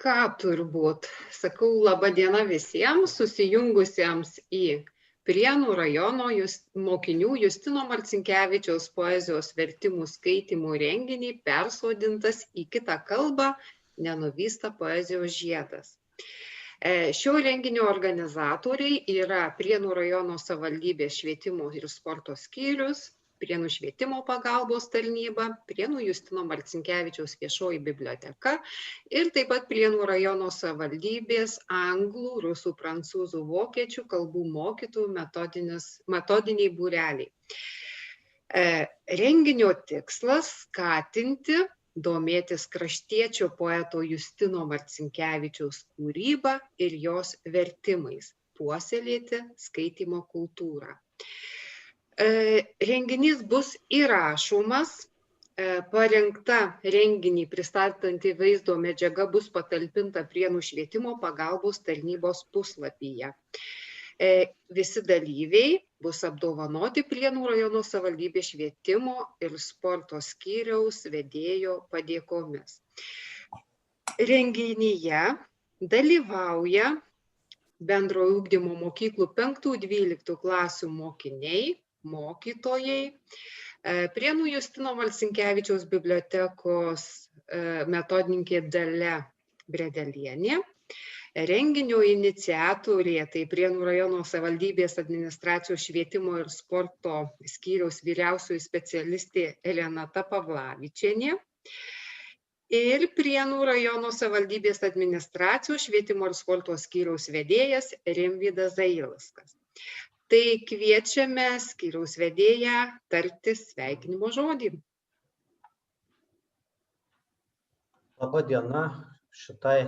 ką turbūt, sakau laba diena visiems susijungusiems į Prienų rajono mokinių Justino Marcinkevičiaus poezijos vertimų skaitymų renginį Persodintas į kitą kalbą nenuvysta poezijos žiedas. Šio renginio organizatoriai yra Prienų rajono savivaldybės švietimo ir sporto skyrius, Prienų švietimo pagalbos tarnyba, Prienų Justino Marcinkevičiaus viešoji biblioteka ir taip pat Prienų rajono savivaldybės anglų, rusų, prancūzų, vokiečių kalbų mokytojų metodiniai būreliai. Renginio tikslas skatinti, domėtis kraštiečio poeto Justino Marcinkevičiaus kūryba ir jos vertimais, puoselėti skaitymo kultūrą. Renginys bus įrašomas, parengta renginį pristatanti vaizdo medžiaga bus patalpinta Prienų švietimo pagalbos tarnybos puslapyje. Visi dalyviai bus apdovanoti Prienų rajono savivaldybės švietimo ir sporto skyriaus vedėjo padėkomis. Renginyje dalyvauja bendrojo ugdymo mokyklų 5-12 klasių mokiniai, mokytojai, Prienų Justino Marcinkevičiaus bibliotekos metodininkė Dalia Bredelienė, renginio iniciatorė, tai Prienų rajono savivaldybės administracijos švietimo ir sporto skyriaus vyriausioji specialistė Elenata Pavlavičienė ir Prienų rajono savivaldybės administracijos švietimo ir sporto skyriaus vedėjas Rimvydas Zailskas. Tai kviečiame skyriaus vedėją tarti sveikinimo žodį. Labą dieną šitai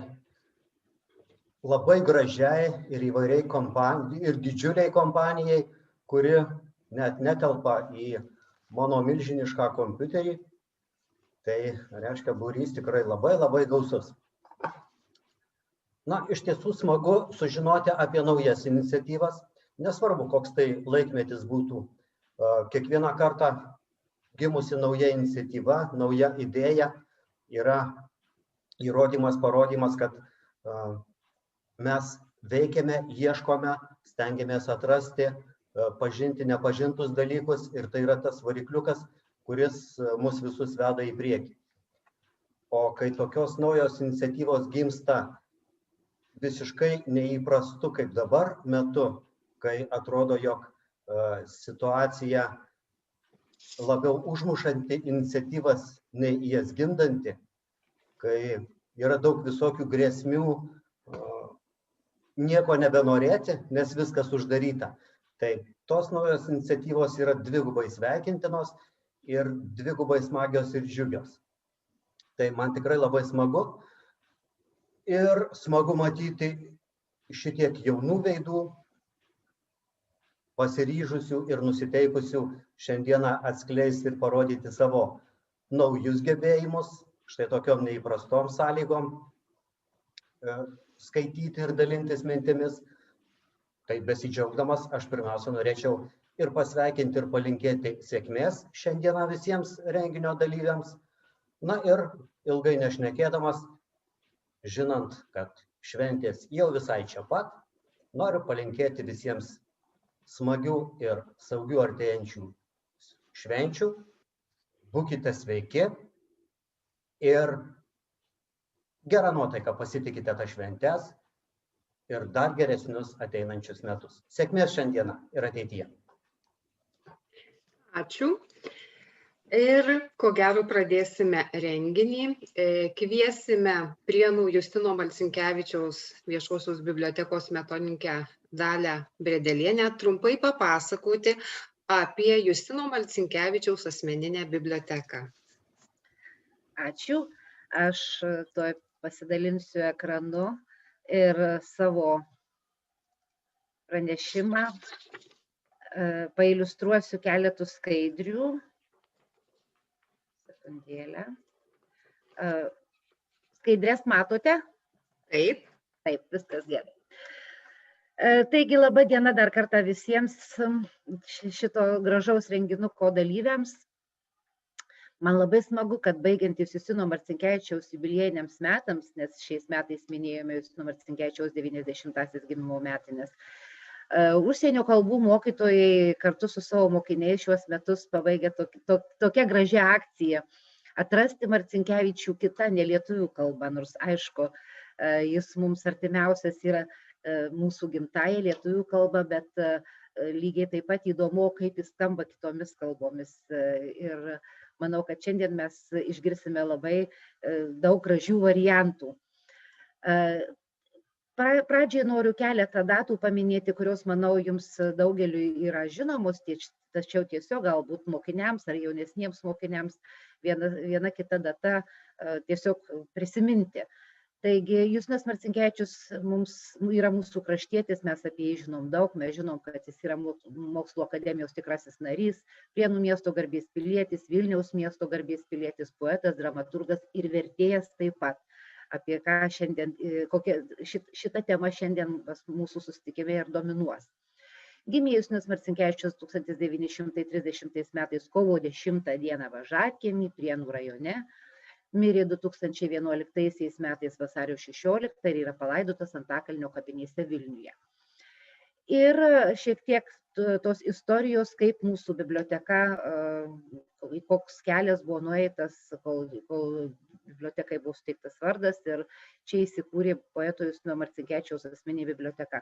labai gražiai ir įvairiai kompanijai ir didžiuliai kompanijai, kuri net netelpa į mano milžinišką kompiuterį. Tai reiškia, būrys tikrai labai gausus. Na, iš tiesų smagu sužinoti apie naujas iniciatyvas. Nesvarbu, koks tai laikmetis būtų. Kiekvieną kartą gimusi nauja iniciatyva, nauja idėja yra įrodymas, parodymas, kad mes veikiame, ieškome, stengiamės atrasti, pažinti nepažintus dalykus ir tai yra tas varikliukas, kuris mus visus veda į priekį. O kai tokios naujos iniciatyvos gimsta visiškai neįprastu kaip dabar metu, kai atrodo, jog situacija labiau užmušanti iniciatyvas nei jas gindanti, kai yra daug visokių grėsmių nieko nebenorėti, nes viskas uždaryta. Tai tos naujos iniciatyvos yra dvigubai sveikintinos ir dvigubai smagios ir džiugios. Tai man tikrai labai smagu ir smagu matyti šitiek jaunų veidų, pasiryžusių ir nusiteikusių šiandieną atskleisti ir parodyti savo naujus gebėjimus, štai tokiom neįprastom sąlygom skaityti ir dalintis mintimis. Tai besidžiaugdamas, aš pirmiausia norėčiau ir pasveikinti ir palinkėti sėkmės šiandieną visiems renginio dalyviams. Na ir ilgai nešnekėdamas, žinant, kad šventės jau visai čia pat, noriu palinkėti visiems smagių ir saugių artėjančių švenčių, būkite sveiki ir gerą nuotaiką pasitikite tas šventes ir dar geresnius ateinančius metus. Sėkmės šiandieną ir ateityje. Ačiū. Ir ko gero pradėsime renginį. Kviesime Prienų Justino Marcinkevičiaus viešosios bibliotekos metodininkę Dalią Bredelienę trumpai papasakoti apie Justino Marcinkevičiaus asmeninę biblioteką. Ačiū. Aš tuoj pasidalinsiu ekranu ir savo pranešimą pailiustruosiu keletų skaidrių. Sekundėlę. Skaidrės matote? Taip. Taip, viskas gerai. Taigi, laba diena dar kartą visiems šito gražaus renginuko dalyviams. Man labai smagu, kad baigiantis Justino Marcinkevičiaus jubiliejiniams metams, nes šiais metais minėjome Justino Marcinkevičiaus 90-asias gimimo metinės, užsienio kalbų mokytojai kartu su savo mokiniais šiuos metus pabaigė tokią gražią akciją atrasti Marcinkevičių kitą nelietuvių kalbą, nors aišku, jis mums artimiausias yra mūsų gimtąją lietuvių kalbą, bet lygiai taip pat įdomu, kaip jis skamba kitomis kalbomis. Ir manau, kad šiandien mes išgirsime labai daug gražių variantų. Pradžiai noriu keletą datų paminėti, kurios, manau, jums daugeliui yra žinomos, tačiau tiesiog galbūt mokiniams ar jaunesniems mokiniams viena kita data tiesiog prisiminti. Taigi, Justinas Marcinkevičius yra mūsų kraštietis, mes apie jį žinom daug, mes žinom, kad jis yra Mokslo akademijos tikrasis narys, Prienų miesto garbės pilietis, Vilniaus miesto garbės pilietis, poetas, dramaturgas ir vertėjas taip pat. Apie ką šiandien, šita tema šiandien mūsų susitikime ir dominuos. Gimė Justinas Marcinkevičius 1930 metais kovo 10 dieną Važadkiemy, Prienų rajone. Mirė 2011 metais vasario 16 ir yra palaidotas Antakalnio kapinėse Vilniuje. Ir šiek tiek tos istorijos, kaip mūsų biblioteka, koks kelias buvo nueitas, kol bibliotekai buvo suteiktas vardas ir čia įsikūrė poeto Justino Marcinkevičiaus asmeninė biblioteka.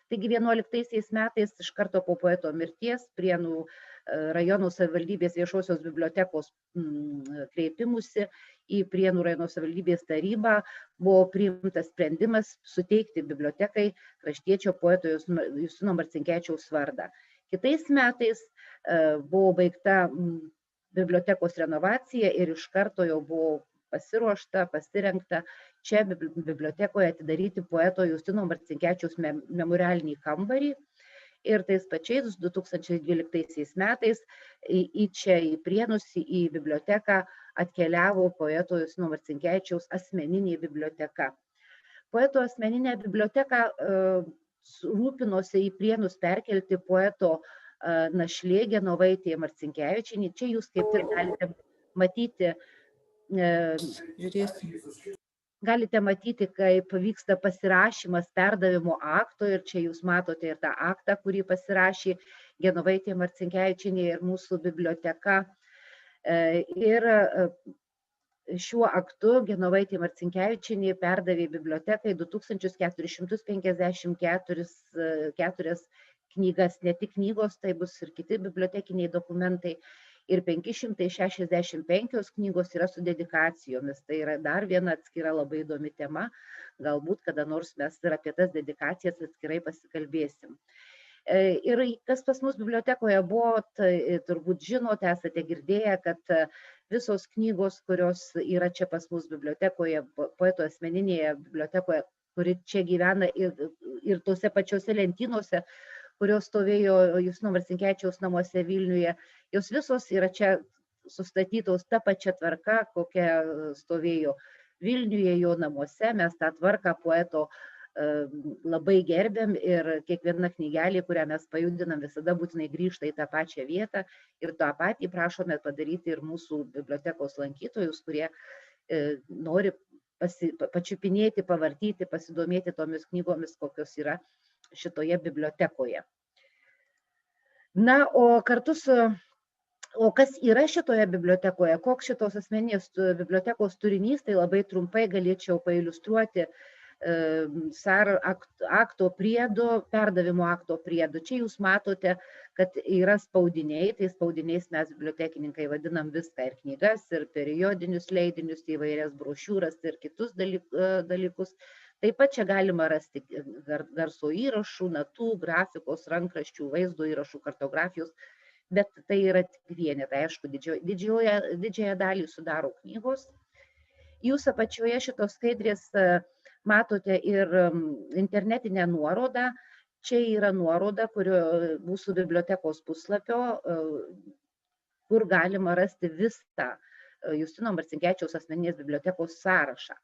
Taigi 11 metais iš karto po poeto mirties Prienų rajono savivaldybės viešosios bibliotekos kreipimusi į Prienų rajono savivaldybės tarybą buvo priimtas sprendimas suteikti bibliotekai kraštiečio poeto Justino Marcinkevičiaus vardą. Kitais metais buvo baigta bibliotekos renovacija ir iš karto jau buvo pasiruošta, pasirengta čia bibliotekoje atidaryti poeto Justino Marcinkevičiaus memorialinį kambarį. Ir tais pačiais 2012 metais čia į Prienus, į biblioteką atkeliavo poeto Justino Marcinkevičiaus asmeninė biblioteka. Poeto asmeninę biblioteką rūpinosi į Prienus perkelti poeto našlė Genovaitė Marcinkevičienė. Čia jūs kaip ir galite matyti, kaip vyksta pasirašymas perdavimo akto ir čia jūs matote ir tą aktą, kurį pasirašė Genovaitė Marcinkevičienė ir mūsų biblioteka. Ir šiuo aktu Genovaitė Marcinkevičienė perdavė bibliotekai 2454 knygas, ne tik knygos, tai bus ir kiti bibliotekiniai dokumentai. Ir 565 knygos yra su dedikacijomis. Tai yra dar viena atskira labai įdomi tema. Galbūt kada nors mes ir apie tas dedikacijas atskirai pasikalbėsim. Ir kas pas mus bibliotekoje buvo, tai turbūt žinote, esate girdėję, kad visos knygos, kurios yra čia pas mus bibliotekoje, poeto asmeninėje bibliotekoje, kuri čia gyvena ir tose pačiose lentynose, kurios stovėjo Justino Marcinkevičiaus namuose Vilniuje, jos visos yra čia sustatytos ta pačia tvarka, kokia stovėjo Vilniuje jo namuose. Mes tą tvarką poeto labai gerbėm ir kiekviena knygelė, kurią mes pajudinam, visada būtinai grįžta į tą pačią vietą ir tą patį prašome padaryti ir mūsų bibliotekos lankytojus, kurie nori pačiupinėti, pavartyti, pasidomėti tomis knygomis, kokios yra šitoje bibliotekoje. Na, o kartu o kas yra šitoje bibliotekoje, koks šitos asmeninės bibliotekos turinys, tai labai trumpai galėčiau pailiustruoti akto priedo, perdavimo akto priedo. Čia jūs matote, kad yra spaudiniai, tai spaudiniais mes bibliotekininkai vadinam viską, ir knygas, ir periodinius leidinius, įvairias brošiūras ir kitus dalykus. Taip pat čia galima rasti garso įrašų, natų, grafikos, rankraščių, vaizdo įrašų, kartografijos, bet tai yra tik vienetai, aišku, didžiąją dalį sudaro knygos. Jūs apačioje šitos skaidrės matote ir internetinę nuorodą. Čia yra nuoroda, mūsų bibliotekos puslapio, kur galima rasti visą Justino Marcinkevičiaus asmeninės bibliotekos sąrašą.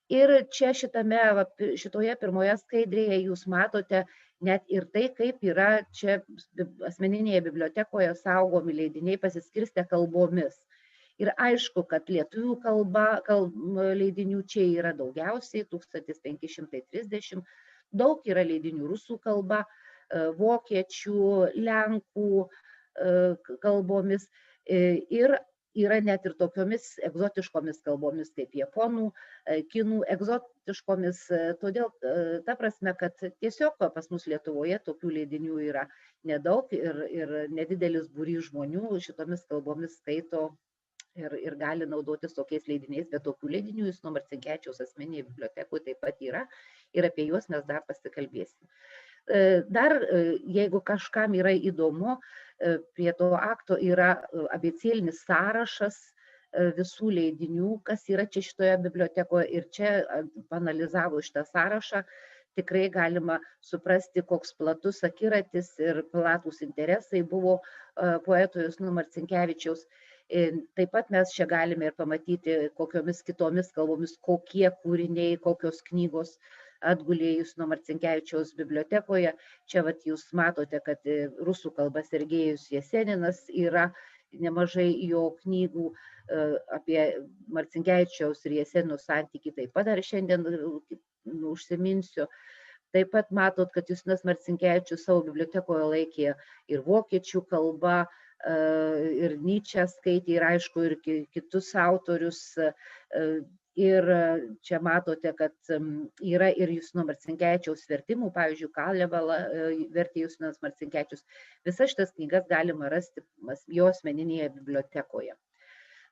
Ir čia šitoje pirmoje skaidrėje jūs matote net ir tai, kaip yra čia asmeninėje bibliotekoje saugomi leidiniai pasiskirstę kalbomis. Ir aišku, kad lietuvių leidinių čia yra daugiausiai, 1530, daug yra leidinių rusų kalba, vokiečių, lenkų kalbomis ir yra net ir tokiomis egzotiškomis kalbomis kaip japonų, kinų egzotiškomis, todėl ta prasme, kad tiesiog pas mus Lietuvoje tokių leidinių yra nedaug ir nedidelis būrys žmonių šitomis kalbomis skaito ir gali naudotis tokiais leidiniais, bet tokių leidinių Justino Marcinkevičiaus asmeninėje bibliotekoje taip pat yra ir apie juos mes dar pasikalbėsim. Dar, jeigu kažkam yra įdomu, prie to akto yra abėcėlinis sąrašas visų leidinių, kas yra čia šitoje bibliotekoje, ir čia panalizavo šitą sąrašą, tikrai galima suprasti, koks platus akiratis ir platūs interesai buvo poeto Justino Marcinkevičiaus. Taip pat mes čia galime ir pamatyti, kokiomis kitomis kalbomis, kokie kūriniai, kokios knygos atgulė Justino Marcinkevičiaus bibliotekoje. Čia vat jūs matote, kad rusų kalba Sergejus Jeseninas yra nemažai jo knygų apie Marcinkevičiaus ir Jesenino santykį, taip pat dar šiandien užsiminsiu. Taip pat matot, kad Justinas Marcinkevičius savo bibliotekoje laikė ir vokiečių kalba, ir Nyčę skaitė, ir aišku, ir kitus autorius. Ir čia matote, kad yra ir Justino Marcinkevičiaus vertimų, pavyzdžiui, Kalevalą vertė Justinas Marcinkevičius. Visas šitas knygas galima rasti jo asmeninėje bibliotekoje.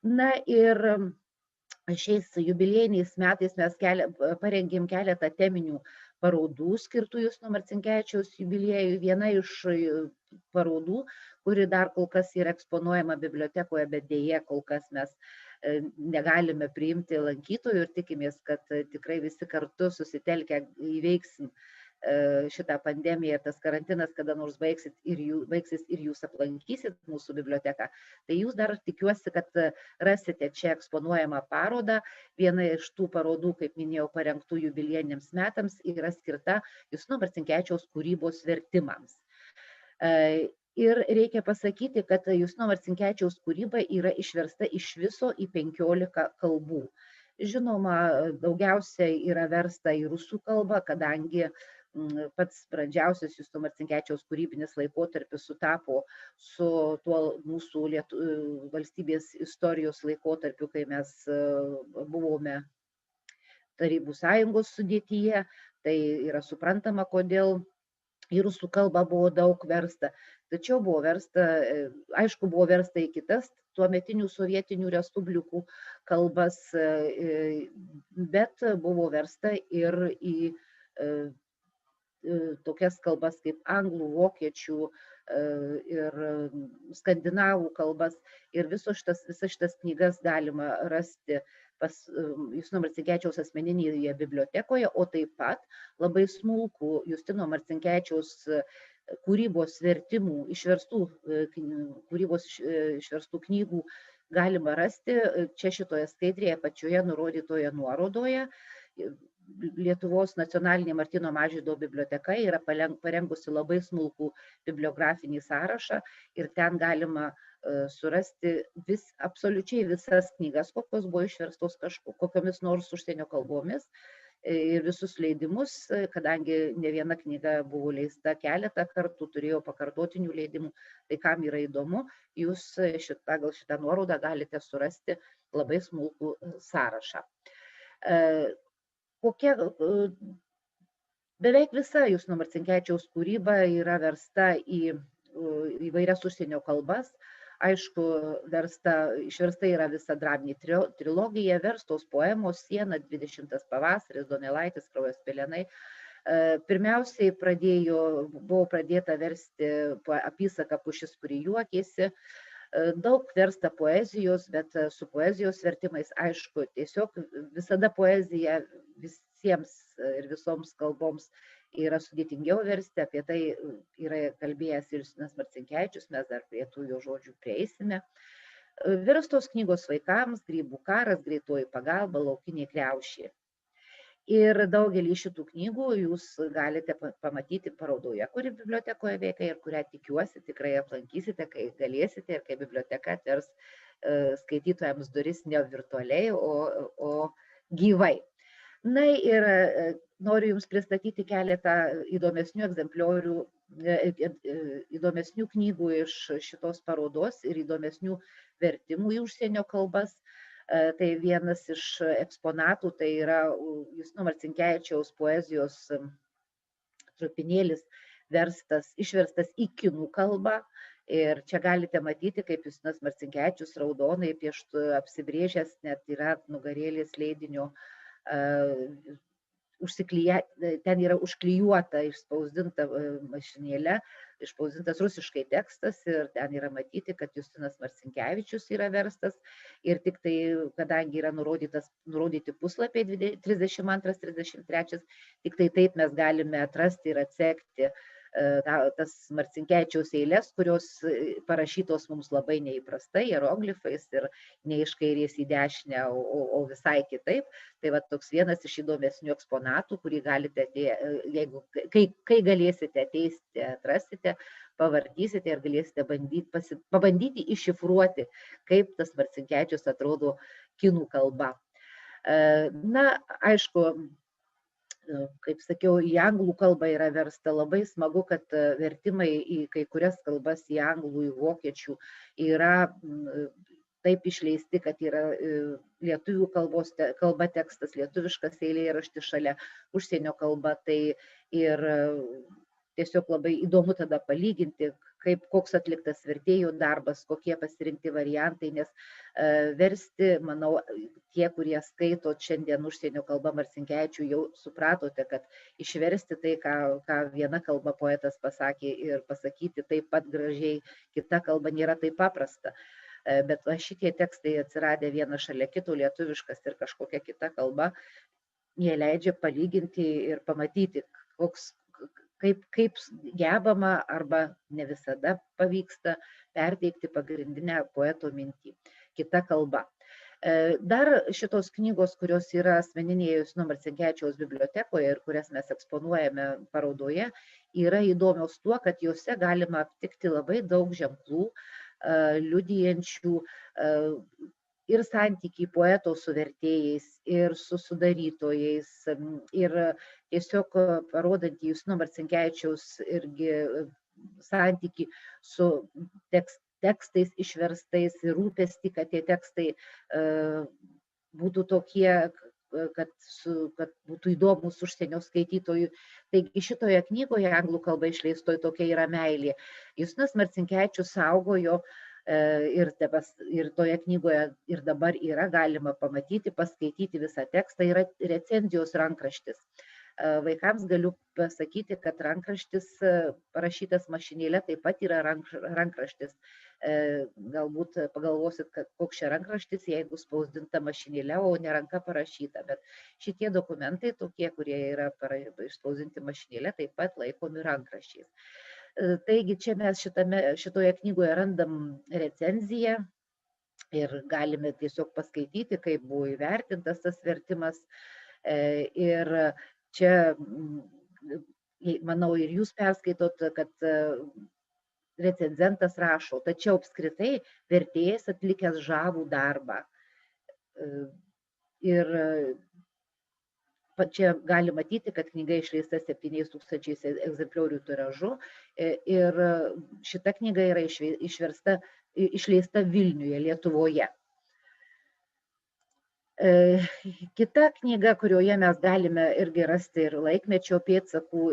Na ir šiais jubiliejiniais metais mes parengėm keletą teminių parodų skirtų Justino Marcinkevičiaus jubiliejui. Viena iš parodų, kuri dar kol kas yra eksponuojama bibliotekoje, bet dėja kol kas mes negalime priimti lankytojų ir tikimės, kad tikrai visi kartu susitelkę įveiksim šitą pandemiją, tas karantinas kada nors baigsis ir jūs aplankysit mūsų biblioteką. Tai jūs dar tikiuosi, kad rasite čia eksponuojamą parodą. Viena iš tų parodų, kaip minėjau, parengtų jubiliejiniams metams yra skirta Justino Marcinkevičiaus kūrybos vertimams. Ir reikia pasakyti, kad Justino Marcinkevičiaus kūryba yra išversta iš viso į 15 kalbų. Žinoma, daugiausiai yra versta į rusų kalbą, kadangi pats brandžiausias Justino Marcinkevičiaus kūrybinis laikotarpis sutapo su tuo mūsų valstybės istorijos laikotarpiu, kai mes buvome Tarybų sąjungos sudėtyje. Tai yra suprantama, kodėl į rusų kalbą buvo daug versta. Tačiau buvo versta, aišku, buvo versta į kitas tuometinių sovietinių respublikų kalbas, bet buvo versta ir į tokias kalbas kaip anglų, vokiečių ir skandinavų kalbas. Ir visas šitas knygas galima rasti pas Justino Marcinkevičiaus asmeninėje bibliotekoje, o taip pat labai smulkų Justino Marcinkevičiaus kūrybos vertimų, išverstų knygų galima rasti čia šitoje skaidrėje pačioje nurodytoje nuorodoje. Lietuvos nacionalinė Martyno Mažvydo biblioteka yra parengusi labai smulkų bibliografinį sąrašą ir ten galima surasti absoliučiai visas knygas, kokios buvo išverstos kokiomis nors užsienio kalbomis ir visus leidimus, kadangi ne viena knyga buvo leista keletą kartų, turėjo pakartotinių leidimų, tai kam yra įdomu, jūs pagal šitą nuorodą galite surasti labai smulkų sąrašą. Beveik visa Justino Marcinkevičiaus kūryba yra versta į įvairias užsienio kalbas. Aišku, išversta yra visa draminė trilogija, verstos poemos Siena, 20 pavasaris, Donelaitis, Kraujas pelenai. Pirmiausiai buvo pradėta versti apysaką Pušis, kuri juokėsi. Daug versta poezijos, bet su poezijos vertimais, aišku, tiesiog visada poezija visiems ir visoms kalboms yra sudėtingiau versti, apie tai yra kalbėjęs ir Justinas Marcinkevičius, mes dar prie tų jo žodžių prieisime. Verstos knygos vaikams, Grybų karas, Greitoji pagalba, Laukiniai kriaušė. Ir daugelį šitų knygų jūs galite pamatyti parodoje, kuri bibliotekoje veikia ir kurią tikiuosi tikrai aplankysite, kai galėsite ir kai biblioteka atvers skaitytojams duris ne virtualiai, o gyvai. Na ir noriu Jums pristatyti keletą įdomesnių egzempliorių, įdomesnių knygų iš šitos parodos ir įdomesnių vertimų į užsienio kalbas. Tai vienas iš eksponatų, tai yra Justino Marcinkevičiaus poezijos trupinėlis išverstas į kinų kalbą. Ir čia galite matyti, kaip Justinas Marcinkevičius raudonai pieštu apsibrėžęs, net yra nugarėlės leidinio, ten yra užklijuota, išspausdinta mašinėle, išspausdintas rusiškai tekstas ir ten yra matyti, kad Justinas Marcinkevičius yra verstas ir tik tai, kadangi yra nurodyti puslapiai 32-33, tik tai taip mes galime atrasti ir atsekti tas Marcinkevičiaus eiles, kurios parašytos mums labai neįprastai, hieroglifais ir ne iš kairės į dešinę, o visai kitaip. Tai va toks vienas iš įdomesnių eksponatų, kurį galite, kai galėsite ateisite, atrasite, pavartysite ir galėsite pabandyti iššifruoti, kaip tas Marcinkevičius atrodo kinų kalba. Na, aišku, kaip sakiau, į anglų kalbą yra versta. Labai smagu, kad vertimai į kai kurias kalbas, į anglų, į vokiečių, yra taip išleisti, kad yra lietuvių kalba tekstas, lietuviškas eilėraštis šalia užsienio kalba. Tai ir tiesiog labai įdomu tada palyginti, koks atliktas vertėjų darbas, kokie pasirinkti variantai, nes versti, manau, tie, kurie skaito šiandien užsienio kalba Marcinkevičių, jau supratote, kad išversti tai, ką viena kalba poetas pasakė ir pasakyti taip pat gražiai kita kalba nėra taip paprasta. Bet šitie tekstai atsiradę vienas šalia kito, lietuviškas ir kažkokia kita kalba, jie leidžia palyginti ir pamatyti, kaip gebama arba ne visada pavyksta perteikti pagrindinę poeto mintį kita kalba. Dar šitos knygos, kurios yra asmeninėje Justino Marcinkevičiaus bibliotekoje ir kurias mes eksponuojame parodoje, yra įdomios tuo, kad juose galima aptikti labai daug ženklų, liudijančių ir santykį poeto su vertėjais, ir su sudarytojais, ir tiesiog parodant Justino Marcinkevičiaus irgi santykį su tekstais išverstais ir rūpestį, kad tie tekstai būtų tokie, kad būtų įdomus užsienio skaitytojų. Taigi šitoje knygoje anglų kalba išleistoje tokia yra meilė. Justinas Marcinkevičius saugojo ir toje knygoje ir dabar yra galima pamatyti, paskaityti visą tekstą, yra recenzijos rankraštis. Vaikams galiu pasakyti, kad rankraštis parašytas mašinėle taip pat yra rankraštis. Galbūt pagalvosit, koks čia rankraštis, jeigu spausdinta mašinėle, o ne ranka parašyta. Bet šitie dokumentai, tokie, kurie yra išspausdinti mašinėle, taip pat laikomi rankraščiais. Taigi čia mes šitoje knygoje randam recenziją ir galime tiesiog paskaityti, kaip buvo įvertintas tas vertimas. Ir čia, manau, ir jūs perskaitot, kad recenzentas rašo, tačiau apskritai vertėjas atlikęs žavų darbą. Ir čia gali matyti, kad knyga išleista 7000 egzempliorių tiražu ir šita knyga yra išleista Vilniuje, Lietuvoje. Kita knyga, kurioje mes galime irgi rasti ir laikmečio pėdsakų,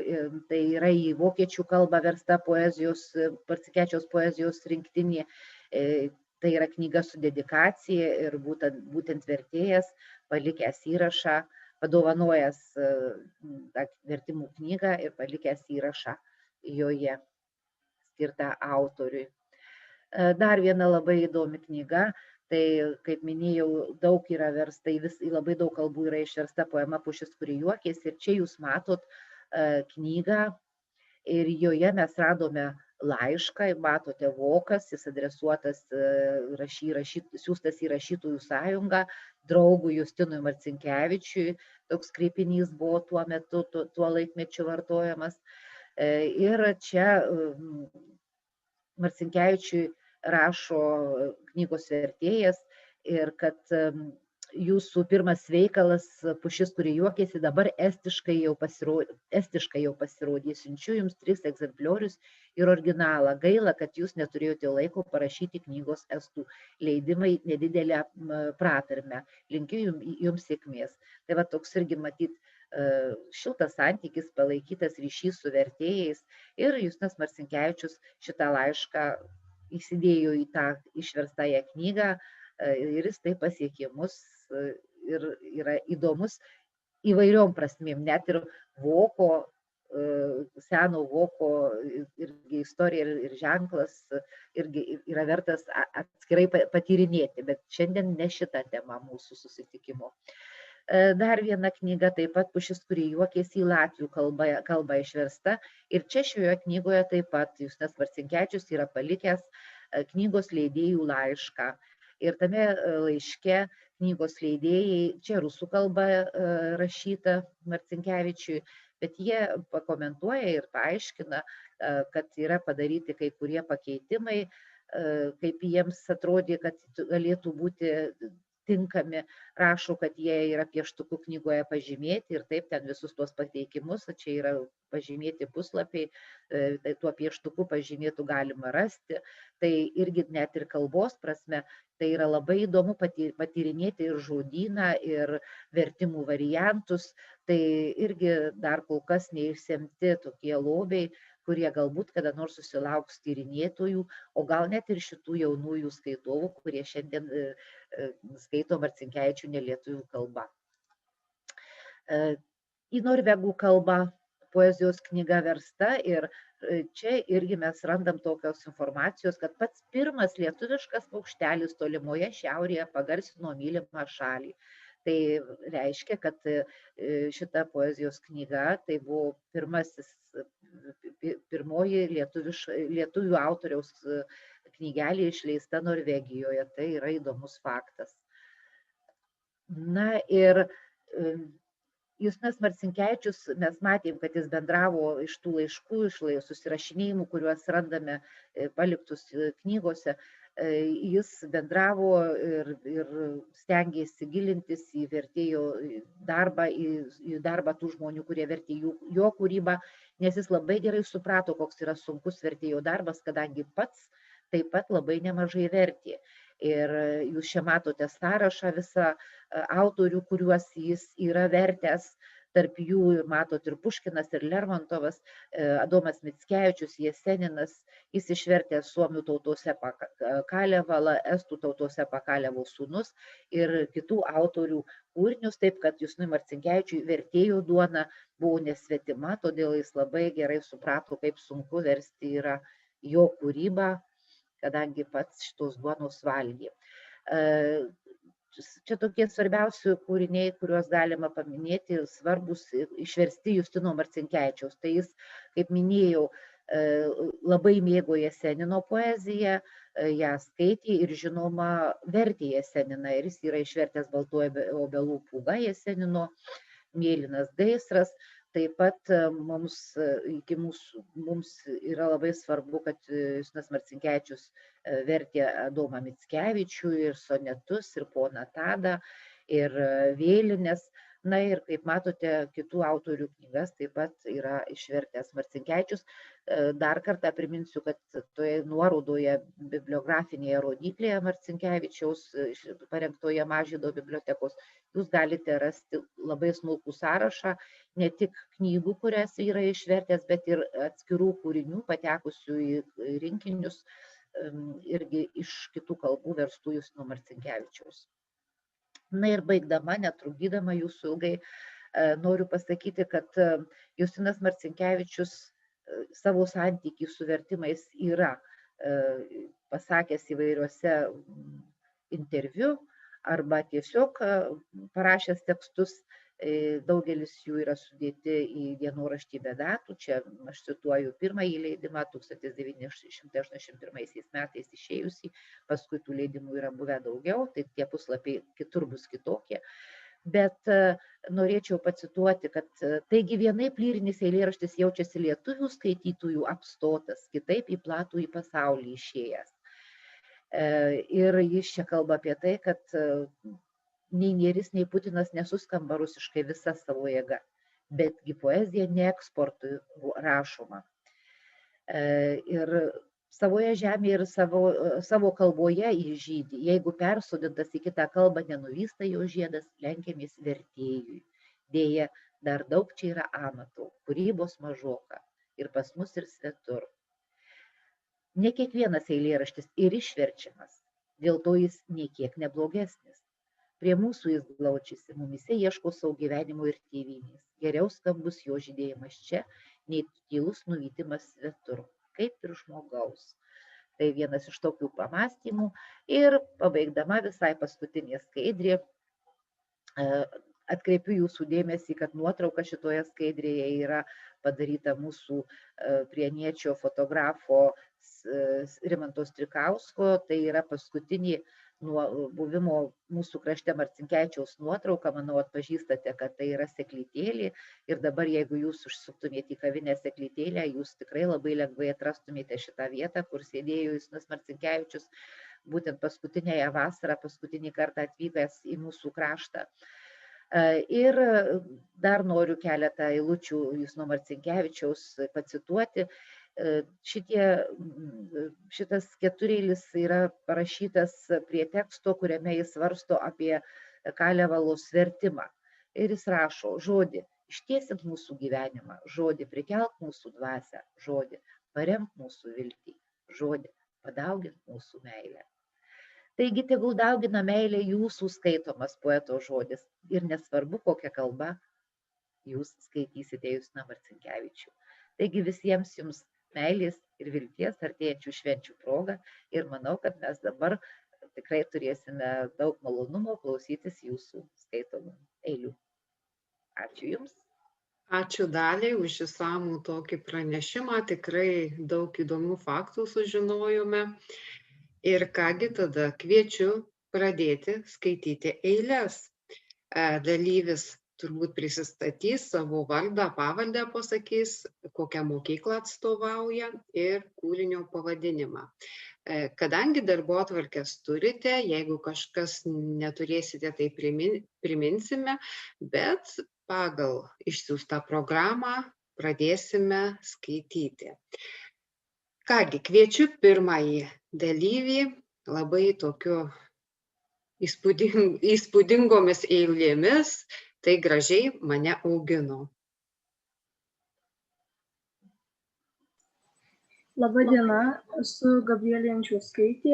tai yra į vokiečių kalbą versta Marcinkevičiaus poezijos rinktinė. Tai yra knyga su dedikacija ir būtent vertėjas palikęs įrašą, padovanojęs vertimų knygą ir palikęs įrašą joje skirtą autoriui. Dar viena labai įdomi knyga, tai, kaip minėjau, daug yra versta, į labai daug kalbų yra išversta poema Pušis, kuri juokėsi. Ir čia jūs matot knygą ir joje mes radome laišką, matote vokas, jis adresuotas, siųstas į Rašytojų sąjungą, draugui Justinui Marcinkevičiui, toks kreipinys buvo tuo metu, tuo laikmečiu vartojamas. Ir čia Marcinkevičiui rašo knygos vertėjas, ir kad jūsų pirmas veikalas Pušis, kuri juokėsi, dabar estiškai jau pasirodė. Siunčiu jums 3 egzempliorius ir originalą. Gaila, kad jūs neturėjote laiko parašyti knygos estų leidimai nedidelę pratarmę. Linkiu jums sėkmės. Tai va toks irgi matyt šiltas santykis, palaikytas ryšys su vertėjais, ir Justinas Marcinkevičius šitą laišką įsidėjo į tą išverstąją knygą, ir jis tai pasiekė mus ir yra įdomus įvairiom prasmėm, net ir voko, seno voko irgi istorija ir ženklas irgi yra vertas atskirai patyrinėti, bet šiandien ne šita tema mūsų susitikimo. Dar viena knyga, taip pat Pušis, kuri juokėsi, į latvių kalbą išversta, ir čia šioje knygoje taip pat Justinas Marcinkevičius yra palikęs knygos leidėjų laišką. Ir tame laiške knygos leidėjai, čia rusų kalba rašyta Marcinkevičiui, bet jie pakomentuoja ir paaiškina, kad yra padaryti kai kurie pakeitimai, kaip jiems atrodė, kad galėtų būti tinkami, rašo, kad jie yra pieštukų knygoje pažymėti, ir taip ten visus tuos pateikimus, čia yra pažymėti puslapiai, tai tuo pieštuku pažymėtų galima rasti. Tai irgi net ir kalbos prasme, tai yra labai įdomu patyrinėti ir žodyną, ir vertimų variantus. Tai irgi dar kol kas neišsemti tokie lobiai, kurie galbūt kada nors susilauks tyrinėtojų, o gal net ir šitų jaunųjų skaitovų, kurie šiandien skaito Marcinkevičių nelietuvių kalba. Į norvegų kalbą poezijos knyga versta, ir čia irgi mes randam tokios informacijos, kad pats pirmas lietuviškas paukštelis tolimoje šiaurėje pagarsino mylimą šalį. Tai reiškia, kad šita poezijos knyga tai buvo pirmoji lietuvių autoriaus knygelė išleista Norvegijoje. Tai yra įdomus faktas. Na ir Justinas Marcinkevičius, mes matėm, kad jis bendravo iš tų laiškų, iš susirašinėjimų, kuriuos randame paliktus knygose. Jis bendravo ir stengėsi gilintis į vertėjo darbą, į darbą tų žmonių, kurie vertė jo kūrybą, nes jis labai gerai suprato, koks yra sunkus vertėjo darbas, kadangi pats taip pat labai nemažai vertė. Ir jūs čia matote sąrašą visą autorių, kuriuos jis yra vertęs. Tarp jų matot ir Puškinas, ir Lermontovas, Adomas Mickevičius, Jeseninas, jis išvertė suomių tautose Kalevalą, estų tautose Pakalevo sūnus ir kitų autorių kūrinius, taip kad Justinui Marcinkevičiui vertėjo duona buvo nesvetima, todėl jis labai gerai suprato, kaip sunku versti yra jo kūrybą, kadangi pats šitos duonos valgė. Čia tokie svarbiausi kūriniai, kuriuos galima paminėti, svarbus išversti Justino Marcinkevičiaus. Tai jis, kaip minėjau, labai mėgo Jesenino poeziją, ją skaitė ir žinoma vertė Jeseniną. Ir jis yra išvertęs Baltoji obelų pūga Jesenino, Mėlynas gaisras. Taip pat mums yra labai svarbu, kad Justinas Marcinkevičius vertė Adomą Mickevičių ir sonetus, ir poną Tadą, ir vėlines. Na ir kaip matote, kitų autorių knygas taip pat yra išvertęs Marcinkevičius. Dar kartą priminsiu, kad toje nuorodoje bibliografinėje rodyklėje Marcinkevičiaus parengtoje Mažvydo bibliotekos jūs galite rasti labai smulkų sąrašą ne tik knygų, kurias yra išvertęs, bet ir atskirų kūrinių patekusių į rinkinius irgi iš kitų kalbų verstų Justino Marcinkevičiaus. Na ir baigdama, netrukdydama jūsų ilgai, noriu pasakyti, kad Justinas Marcinkevičius savo santykį su vertimais yra pasakęs įvairiuose interviu arba tiesiog parašęs tekstus. Daugelis jų yra sudėti į dienoraštį be datų. Čia aš cituoju pirmąjį leidimą 1981 metais išėjusį, paskui tų leidimų yra buvę daugiau, tai tie puslapiai kitur bus kitokie. Bet norėčiau pacituoti, kad taigi vienaip lyrinis eilėraštis jaučiasi lietuvių skaitytojų apstotas, kitaip į platų į pasaulį išėjęs. Ir jis čia kalba apie tai, kad nei Nėris, nei Putinas nesuskamba rusiškai visa savo jėga, betgi poezija ne eksportui rašoma. Ir savoje žemėje ir savo kalboje jis žydi. Jeigu persodintas į kitą kalbą nenuvysta jo žiedas, lenkiamės vertėjui. Dėja, dar daug čia yra amatų, kūrybos mažoka ir pas mus ir svetur. Ne kiekvienas eilėraštis ir išverčiamas, dėl to jis nė kiek neblogesnis. Prie mūsų jis glaučiasi, mumise ieško savo gyvenimo ir tėvynės. Geriau skambus jo žydėjimas čia, nei tylus nuvytimas svetur, kaip ir žmogaus. Tai vienas iš tokių pamastymų. Ir pabaigdama visai paskutinė skaidrė, atkreipiu jūsų dėmesį, kad nuotrauka šitoje skaidrėje yra padaryta mūsų prieniečio fotografo Rimanto Strikausko. Tai yra paskutinė nuo buvimo mūsų krašte Marcinkevičiaus nuotrauka. Manau, atpažįstate, kad tai yra seklytėlė. Ir dabar, jeigu jūs užsuktumėte į kavinę seklytėlę, jūs tikrai labai lengvai atrastumėte šitą vietą, kur sėdėjo Justinas Marcinkevičius būtent paskutinėje vasarą, paskutinį kartą atvykęs į mūsų kraštą. Ir dar noriu keletą eilučių Justino Marcinkevičiaus pacituoti. Šitas ketureilis yra parašytas prie teksto, kuriame jis svarsto apie Kalevalos vertimą. Ir jis rašo: žodį, ištiesink mūsų gyvenimą, žodį, prikelk mūsų dvasią, žodį, paremk mūsų viltį, žodį, padaugink mūsų meilę. Taigi tegul daugina meilė jūsų skaitomas poeto žodis ir nesvarbu, kokią kalbą jūs skaitysite Justiną Marcinkevičių. Taigi visiems jums meilės ir vilties artėjančių švenčių proga ir manau, kad mes dabar tikrai turėsime daug malonumo klausytis jūsų skaitomų eilių. Ačiū Jums. Ačiū Daliai už išsamų tokį pranešimą, tikrai daug įdomių faktų sužinojome. Ir kągi tada kviečiu pradėti skaityti eiles. Dalyvis turbūt prisistatys, savo vardą, pavardę pasakys, kokią mokyklą atstovauja ir kūrinio pavadinimą. Kadangi darbotvarkes turite, jeigu kažkas neturėsite, tai priminsime, bet pagal išsiųstą programą pradėsime skaityti. Kągi, kviečiu pirmąjį dalyvį labai tokiu įspūdingomis eilėmis. Tai gražiai mane augino. Labą dieną, esu Gabrielė Jančiauskaitė,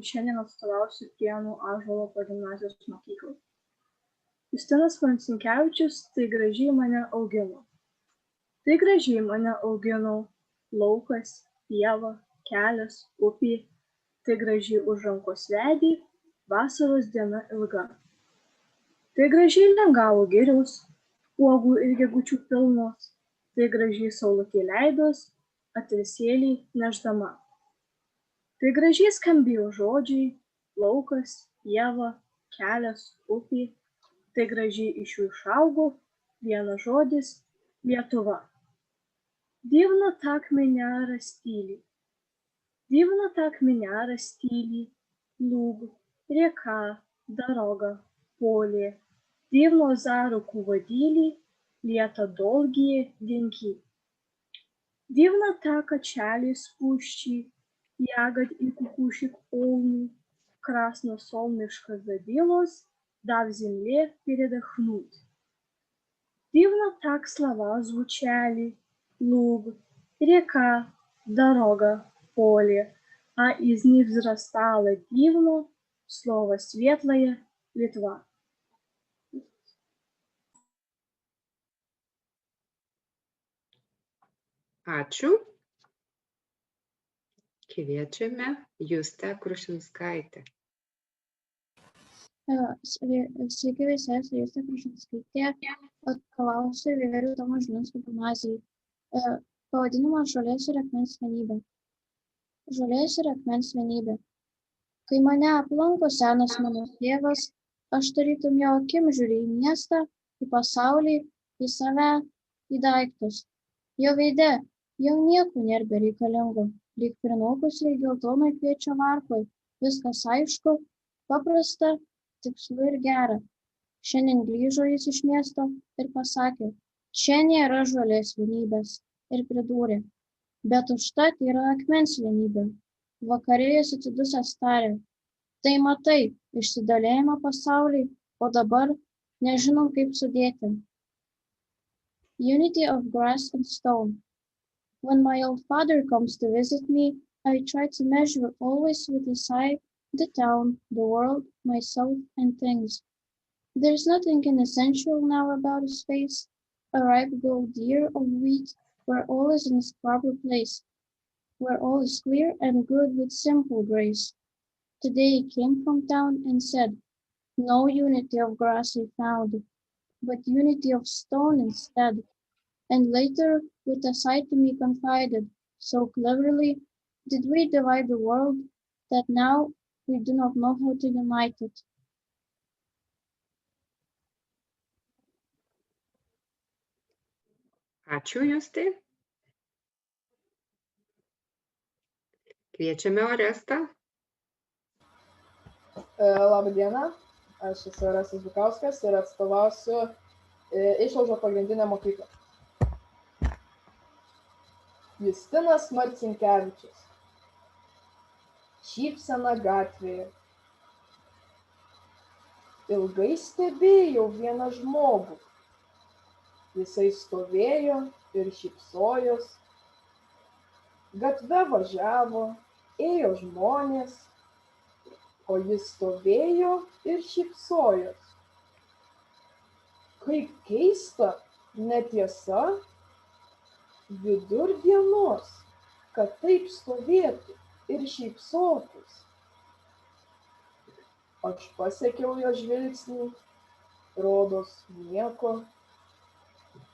šiandien atstovausiu Prienų Ąžuolo progimnazijos mokyklai. Justinas Marcinkevičius tai gražiai mane augino. Tai gražiai mane augino laukas, pieva, kelias, upė, tai gražiai už rankos vedė, vasaros diena ilga. Tai gražiai lengavo girios, uogų ir gegučių pilnos, tai gražiai saulutė leidos, atrisėliai nešdama. Tai gražiai skambėjo žodžiai, laukas, pieva, kelias, upė, tai gražiai iš jų išaugo vienas žodis – Lietuva. Дивно так меня растили, дивно так меня растили, луг, река, дорога, поле. Дивно за руку водили, лето долгие деньки. Дивно так качали с пущи, ягод и кукушек полны, красно солнышко забилось, дав земле передохнуть. Дивно так слова звучали, луг, река, дорога, поле, а из них взрастало дивно слово светлое Литва. Ačiū. Kviečiame Justę Krušinskaitę. Sveiki visi, esu Justė Krušinskaitė, atstovausiu Vėverių Tomo Žilinsko gimnazijai. Pavadinimas Žolės ir akmens vienybė. Žolės ir akmens vienybė. Kai mane aplanko senas mano tėvas, aš tarytum jo akim žiūriu į miestą, į pasaulį, į save, į daiktus. Jo veide jau nieko nėra bereikalingo, lyg prinokusiai geltonai kviečio varpoj, Viskas aišku, paprasta, tikslu ir gera. Šiandien grįžo jis iš miesto ir pasakė, čia nėra žolės vienybės, ir pridūrė, bet užtat yra akmens vienybė. Vakare jis atsidusęs tarė, tai matai, išsidalėjimą pasauliai, o dabar nežinom kaip sudėti. Unity of grass and stone. When my old father comes to visit me, I try to measure always with his eye the town, the world, myself, and things. There's nothing inessential now about his face, a ripe gold ear of wheat, where all is in its proper place, where all is clear and good with simple grace. Today he came from town and said, no unity of grass he found, but unity of stone instead. And later, with a sigh to me confided, so cleverly did we divide the world, that now we do not know how to unite it. Ačiū, Justė. Kviečiame Orestą. Labą dieną, aš esu Orestas Bukauskas ir atstovausiu Išaužo pagrindinę mokyklą. Justinas Marcinkevičius. Šypsena gatvėje. Ilgai stebėjau vieną žmogų. Jisai stovėjo ir šypsojos. Gatve važiavo, ėjo žmonės, o jis stovėjo ir šypsojos. Kaip keista, netiesa, vidurdienos, kad taip stovėtų ir šypsotus. Aš pasekiau jo žvilgsnį, rodos nieko.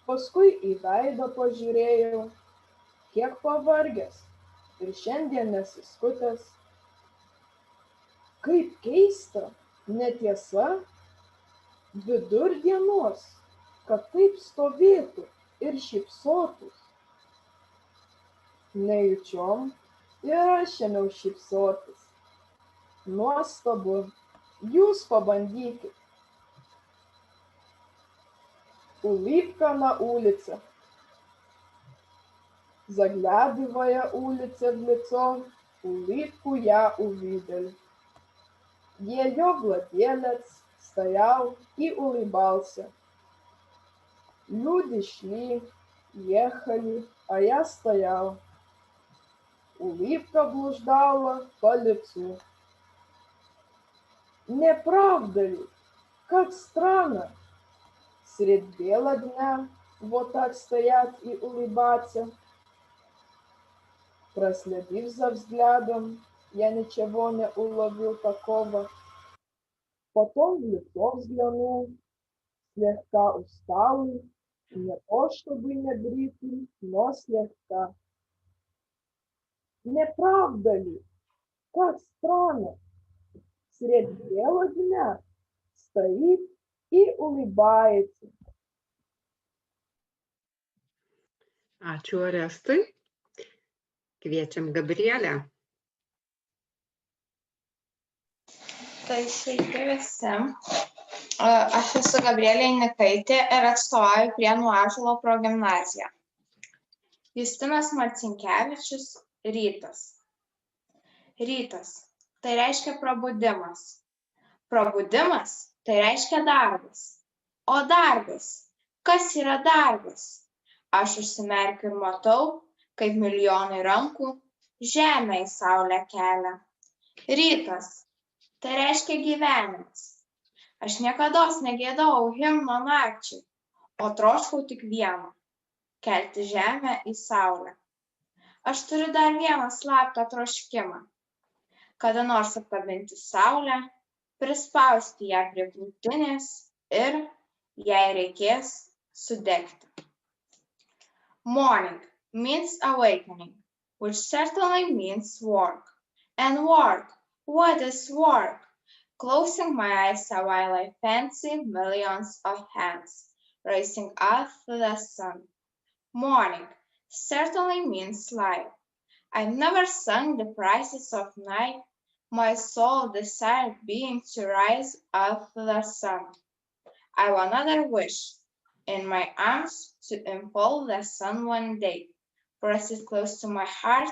Paskui į veidą pažiūrėjau, kiek pavargęs ir šiandien nesiskutęs. Kaip keista, netiesa, vidurdienos, kad taip stovėtų ir šypsotus. Nejučiom ir aš ėmiau šypsotis. Nuostabu, jūs pabandykit. Улыбка на улице. Заглядывая улице в лицо, улыбку я увидел. Ее владелец стоял и улыбался. Люди шли, ехали, а я стоял. Улыбка блуждала по лицу. Не правда ли? Как странно! Средь бела дня вот так стоять и улыбаться. Проследив за взглядом, я ничего не уловил такого. Потом в лицо взглянул, слегка усталый, не то чтобы не бритый, но слегка. Не правда ли? Как странно! Средь бела дня стоит и улыбается. Ačiū, Orestai. Kviečiam Gabrielę. Tai sveiki visi. Aš esu Gabrielė Nikaitė ir atstovauju Prienų Ąžuolo progimnaziją. Justinas Marcinkevičius – rytas. Rytas – tai reiškia prabudimas. Prabudimas – tai reiškia darbas. O darbas – kas yra darbas? Aš užsimerkiu ir matau, kaip milijonai rankų žemę į saulę kelia. Rytas – tai reiškia gyvenimas. Aš niekados negėdau himno nakčiai, o troškau tik vieno – kelti žemę į saulę. Aš turiu dar vieną slaptą troškimą. Kada nors apkabinti saulę, prispausti ją prie krūtinės ir, jei reikės, sudegti. Morning means awakening, which certainly means work. And work, what is work? Closing my eyes while I fancy millions of hands racing up to the sun. Morning certainly means life. I've never sung the praises of night, My soul desired being to rise of the sun. I have another wish, in my arms to enfold the sun one day, press it close to my heart,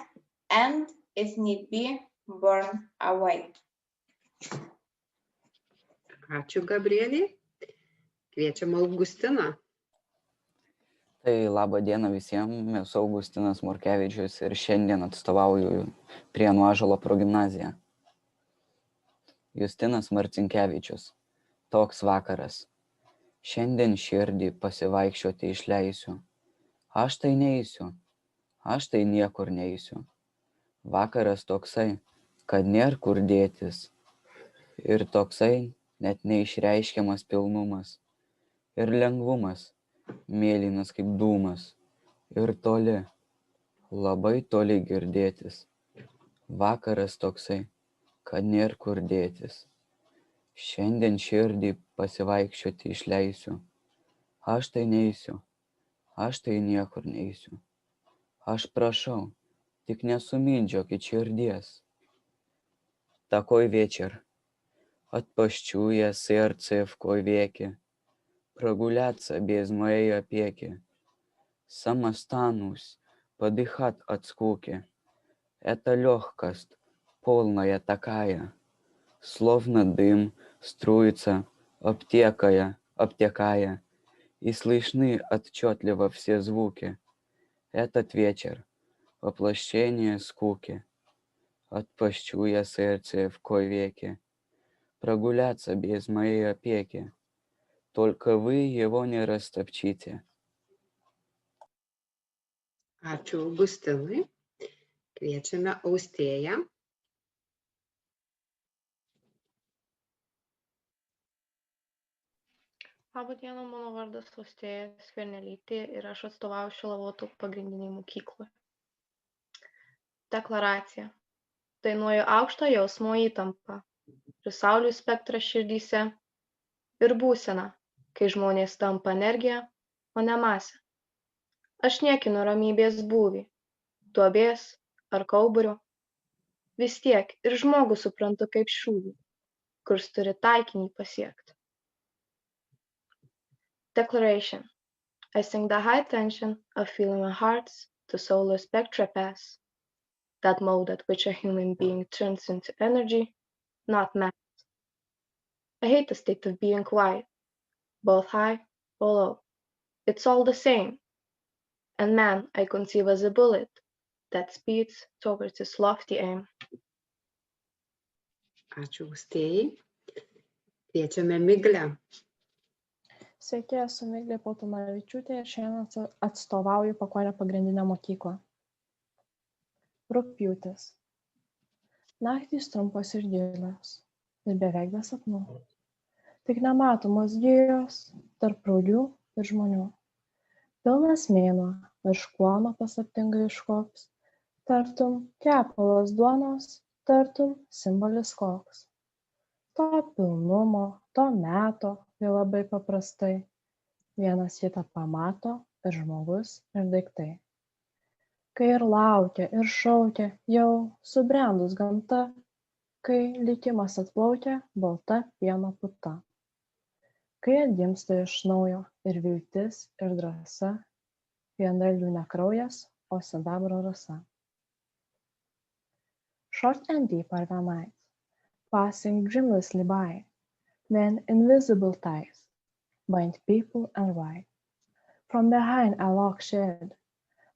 and, if need be, burn away. Ačiū, Gabrielė. Kviečiam Augustiną. Tai labą dieną visiems, esu Augustinas Morkevičius ir šiandien atstovauju Prienų Ąžuolo progimnaziją. Justinas Marcinkevičius. Toks vakaras. Šiandien širdį pasivaikščioti išleisiu. Aš tai neisiu, aš tai niekur neisiu. Vakaras toksai, kad nėr kur dėtis. Ir toksai net neišreiškiamas pilnumas. Ir lengvumas, mėlynas kaip dūmas. Ir toli, labai toli girdėtis. Vakaras toksai, kad nėr kur dėtis. Šiandien širdį pasivaikščioti išleisiu. Aš tai neisiu, aš tai niekur neisiu. Aš prašau, tik nesumindžiokit širdies. Такой вечер. Отпущу я сердце в кой веке, прогуляться без моей опеки. Сам останусь, подыхать от скуки. Это легкость, полная такая, словно дым струится, обтекая, и слышны отчетливо все звуки. Этот вечер — воплощение скуки. Отпущу я сердце в кой веке, прогуляться без моей опеки. Только вы его не растопчите. Ačiū, Augustinai. Kviečiame Austėją. Labą dieną, mano vardas Austėja Skvernelytė ir aš atstovauju Šilavotų pagrindiniai mokyklai. Deklaracija. Dainuoju aukštą jausmo įtampą ir saulių spektrą širdyse ir būseną, kai žmonės tampa energija, o ne masė. Aš niekinu ramybės būvį, duobės ar kauburio. Vis tiek ir žmogų suprantu kaip šūvį, kurs turi taikinį pasiekti. Declaration. I sing the high tension of feeling my heart's to solar spectra pass, that mode at which a human being turns into energy, not mass. I hate the state of being quiet, both high or low. It's all the same. And man I conceive as a bullet that speeds towards its lofty aim. Ačiū, Austėjai. Kviečiame Miglę. Sveiki, esu Miglė Paltanavičiūtė ir šiandien atstovauju Pakonio pagrindinę mokyklą. Rugpjūtis. Naktys trumpos ir gilios ir beveik be sapnų. Tik nematomos gijos tarp raulių ir žmonių. Pilnas mėnuo virš kluono paslaptingai iškops, tartum kepalas duonos, tartum simbolis koks. To pilnumo, to meto, tai labai paprastai. Vienas kitą pamato ir žmogus, ir daiktai. Kai ir laukia, ir šaukia, jau subrendus gamta, kai likimas atplaukia balta pieno puta. Kai atgimsta iš naujo ir viltis, ir drąsa, vien dalgių ne kraujas, o sidabro rasa. Short and deep are the nights, passing dreamlessly by, when invisible ties bind people and right. From behind a log shed,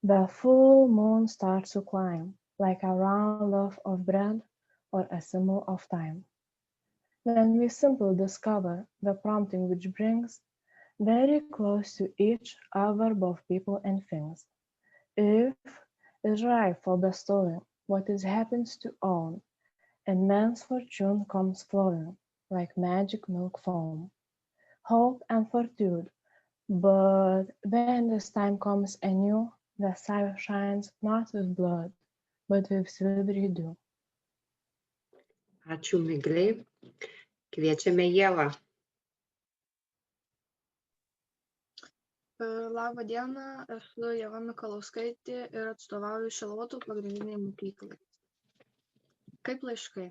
the full moon starts to climb, like a round loaf of bread or a symbol of time. Then we simply discover the prompting which brings very close to each other both people and things. If is ripe for bestowing what it happens to own, and man's fortune comes flowing like magic milk foam. Hope and fortitude, but when this time comes anew, the sun shines not with blood, but with silvery dew. Ačiū, Miglė. Kviečiame Ievą. Labą dieną, esu Ieva Mikalauskaitė ir atstovauju Šilavotų pagrindiniai mokyklai. Kaip laiškai.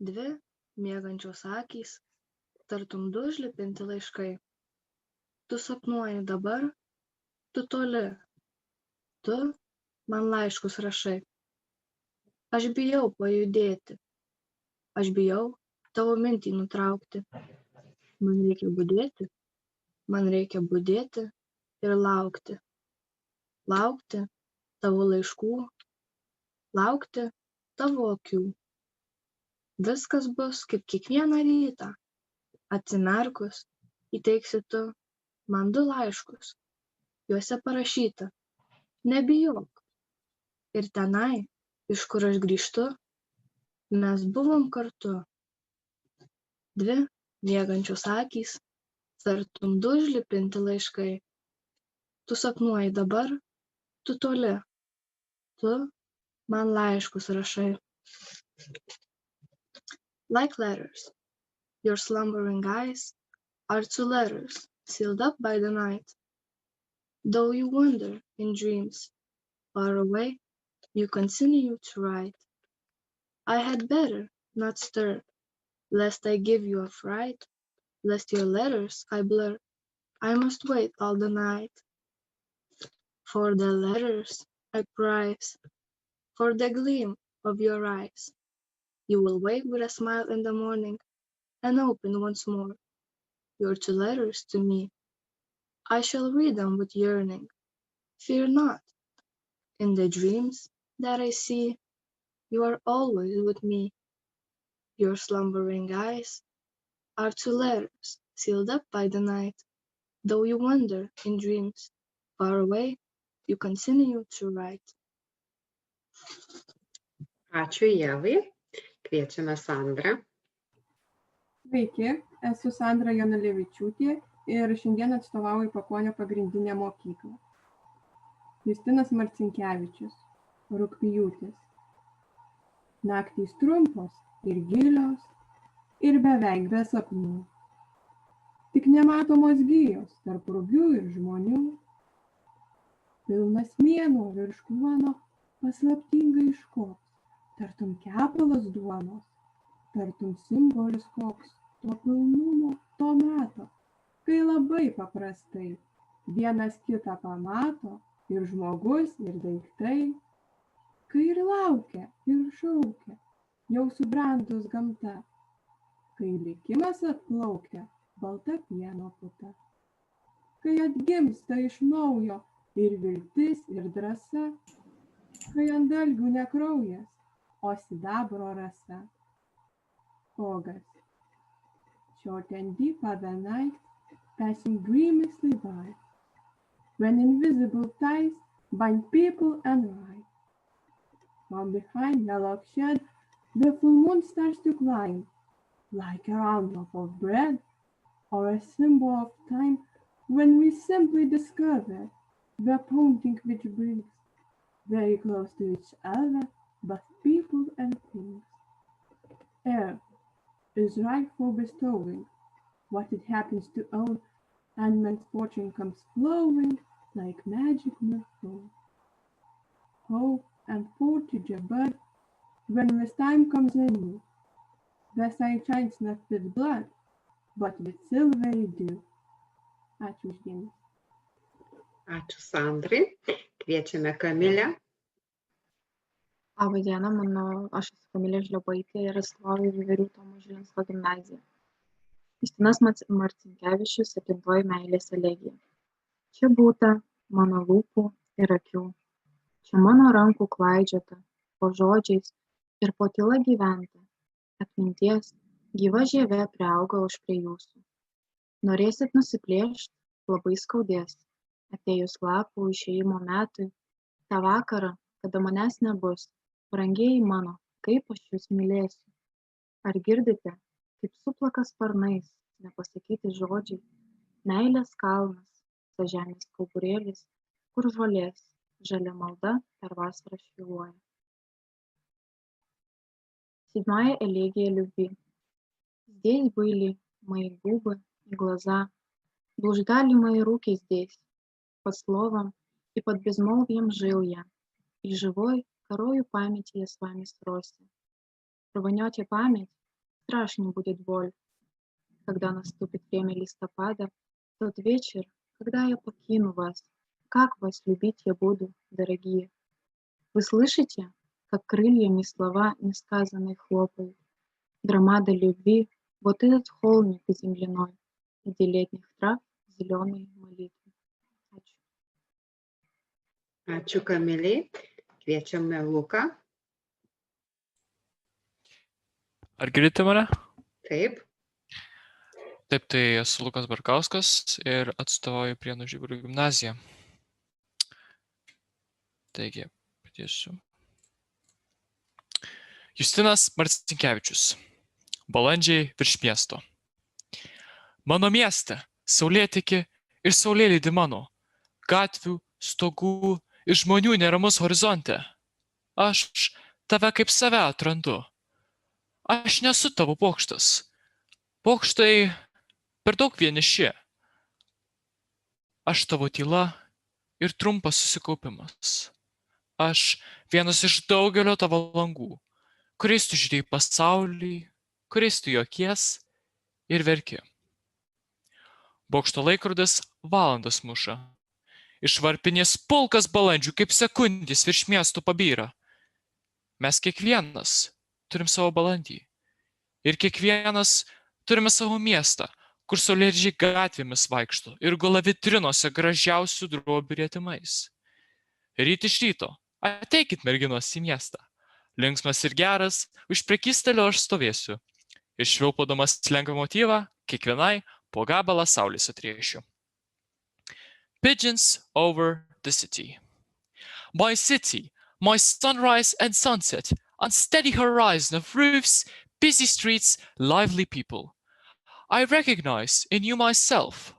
Dvi miegančios akys, tartum du žlibinti laiškai. Tu sapnuoji dabar, tu toli, tu man laiškus rašai. Aš bijau pajudėti, aš bijau tavo mintį nutraukti. Man reikia budėti ir laukti. Laukti tavo laiškų, laukti tavo akių. Viskas bus kaip kiekvieną rytą. Atsimerkus, įteiksi tu man 2 laiškus. Juose parašyta: nebijok. Ir tenai, iš kur aš grįžtu, mes buvom kartu. Dvi miegančios akys, tartum 2 žlibinti laiškai. Tu sapnuoji dabar, tu toli, tu man laiškus rašai. Like letters, your slumbering eyes are 2 letters sealed up by the night. Though you wander in dreams far away, you continue to write. I had better not stir, lest I give you a fright, lest your letters I blur. I must wait all the night. For the letters I prize, for the gleam of your eyes. You will wake with a smile in the morning and open once more your 2 letters to me. I shall read them with yearning. Fear not. In the dreams that I see, you are always with me. Your slumbering eyes are 2 letters sealed up by the night. Though you wander in dreams far away, you continue to write. Ačiū Ievai. Kviečiame Sandrą. Sveiki, esu Sandra Jonalevičiūtė ir šiandien atstovauju Pakonio pagrindinę mokyklą. Justinas Marcinkevičius, Rugpjūtis. Naktys trumpos ir gilios ir beveik be sapnų. Tik nematomos gijos tarp rugių ir žmonių. Pilnas mėnuo virš kluono paslaptingai iškops, tartum kepalas duonos, tartum simbolis koks to pilnumo, to meto, kai labai paprastai vienas kitą pamato ir žmogus, ir daiktai, kai ir laukia, ir šaukia, jau subrendus gamta, kai likimas atplaukia balta pieno puta, kai atgimsta iš naujo ir viltis, ir drąsa, kai ant dalgių ne kraujas, o sidabro rasa. August. Short and deep are the night, passing dreamlessly by, when invisible ties bind people and right. From behind the lock shed, the full moon starts to climb, like a round loaf of bread, or a symbol of time, when we simply discover the pointing which brings very close to each other, both people and things. Earth is ripe for bestowing what it happens to own, and man's fortune comes flowing like magic milk. Hope and fortitude abud when this time comes anew. The sun shines not with blood, but with silvery dew. Ačiū už dėmesį. Ačiū Sandrai. Kviečiame Kamilę. Labą dieną, aš esu Kamilė Žliobaitė ir atstovauju Viverių Tomo Žilinsko gimnaziją. Justinas Marcinkevičius, 7 meilės elegija. Čia būta mano lūpų ir akių. Čia mano rankų klaidžiota, po žodžiais ir po tyla gyventa. Atminties gyva žievė priauga už prie jūsų. Norėsit nusiplėšt, labai skaudės. Atėjus lapų išėjimo metui, tą vakarą, kada manęs nebus, brangieji mano, kaip aš jūs mylėsiu. Ar girdite, kaip suplaka sparnais, nepasakyti žodžiai, meilės kalnas, ta žemės kauburėlis, kur žolės, žalia малда per vasarą švyluoja. 7 элегия любви. Здесь были мои губы и глаза, блуждали мои руки здесь, под словом и под безмолвием жил я, и живой корою памяти я с вами сросся. Рванете память, страшнее будет боль. Когда наступит время листопада, тот вечер, когда я покину вас, как вас любить я буду, дорогие. Вы слышите, как крыльями слова несказанные хлопают? Громада любви, вот этот холмик земляной, среди летних трав зеленые молитвы. Ačiū. Ačiū, Kamilei. Kviečiame Luką. Ar girdite mane? Taip. Taip, tai esu Lukas Barkauskas ir atstovauju Prienų Žiburių gimnaziją. Taigi, pradėsiu. Justinas Marcinkevičius. Balandžiai virš miesto. Mano mieste, saulėtekį ir saulėlydį mano, gatvių, stogų ir žmonių neramus horizonte. Aš tave kaip save atrandu. Aš nesu tavo bokštas. Bokštai per daug vieniši. Aš tavo tyla ir trumpas susikaupimas. Aš vienas iš daugelio tavo langų, kuriais tu žiūrėjai pasaulį, kuriais tu juokies ir verki. Bokšto laikrodis valandas muša. Iš varpinės pulkas balandžių kaip sekundės virš miestų pabyra. Mes kiekvienas turim savo balandį. Ir kiekvienas turime savo miestą, kur saulėlydžiai gatvėmis vaikšto ir gula vitrinose gražiausių drobių rietimais. Ryt iš ryto ateikit merginos į miestą. Linksmas ir geras, už prekystalio aš stovėsiu. Ir švilpaudamas lengvą motyvą, kiekvienai po gabalą saulės atrėšiu. Pigeons over the city. My city, my sunrise and sunset, unsteady horizon of roofs, busy streets, lively people. I recognize in you myself.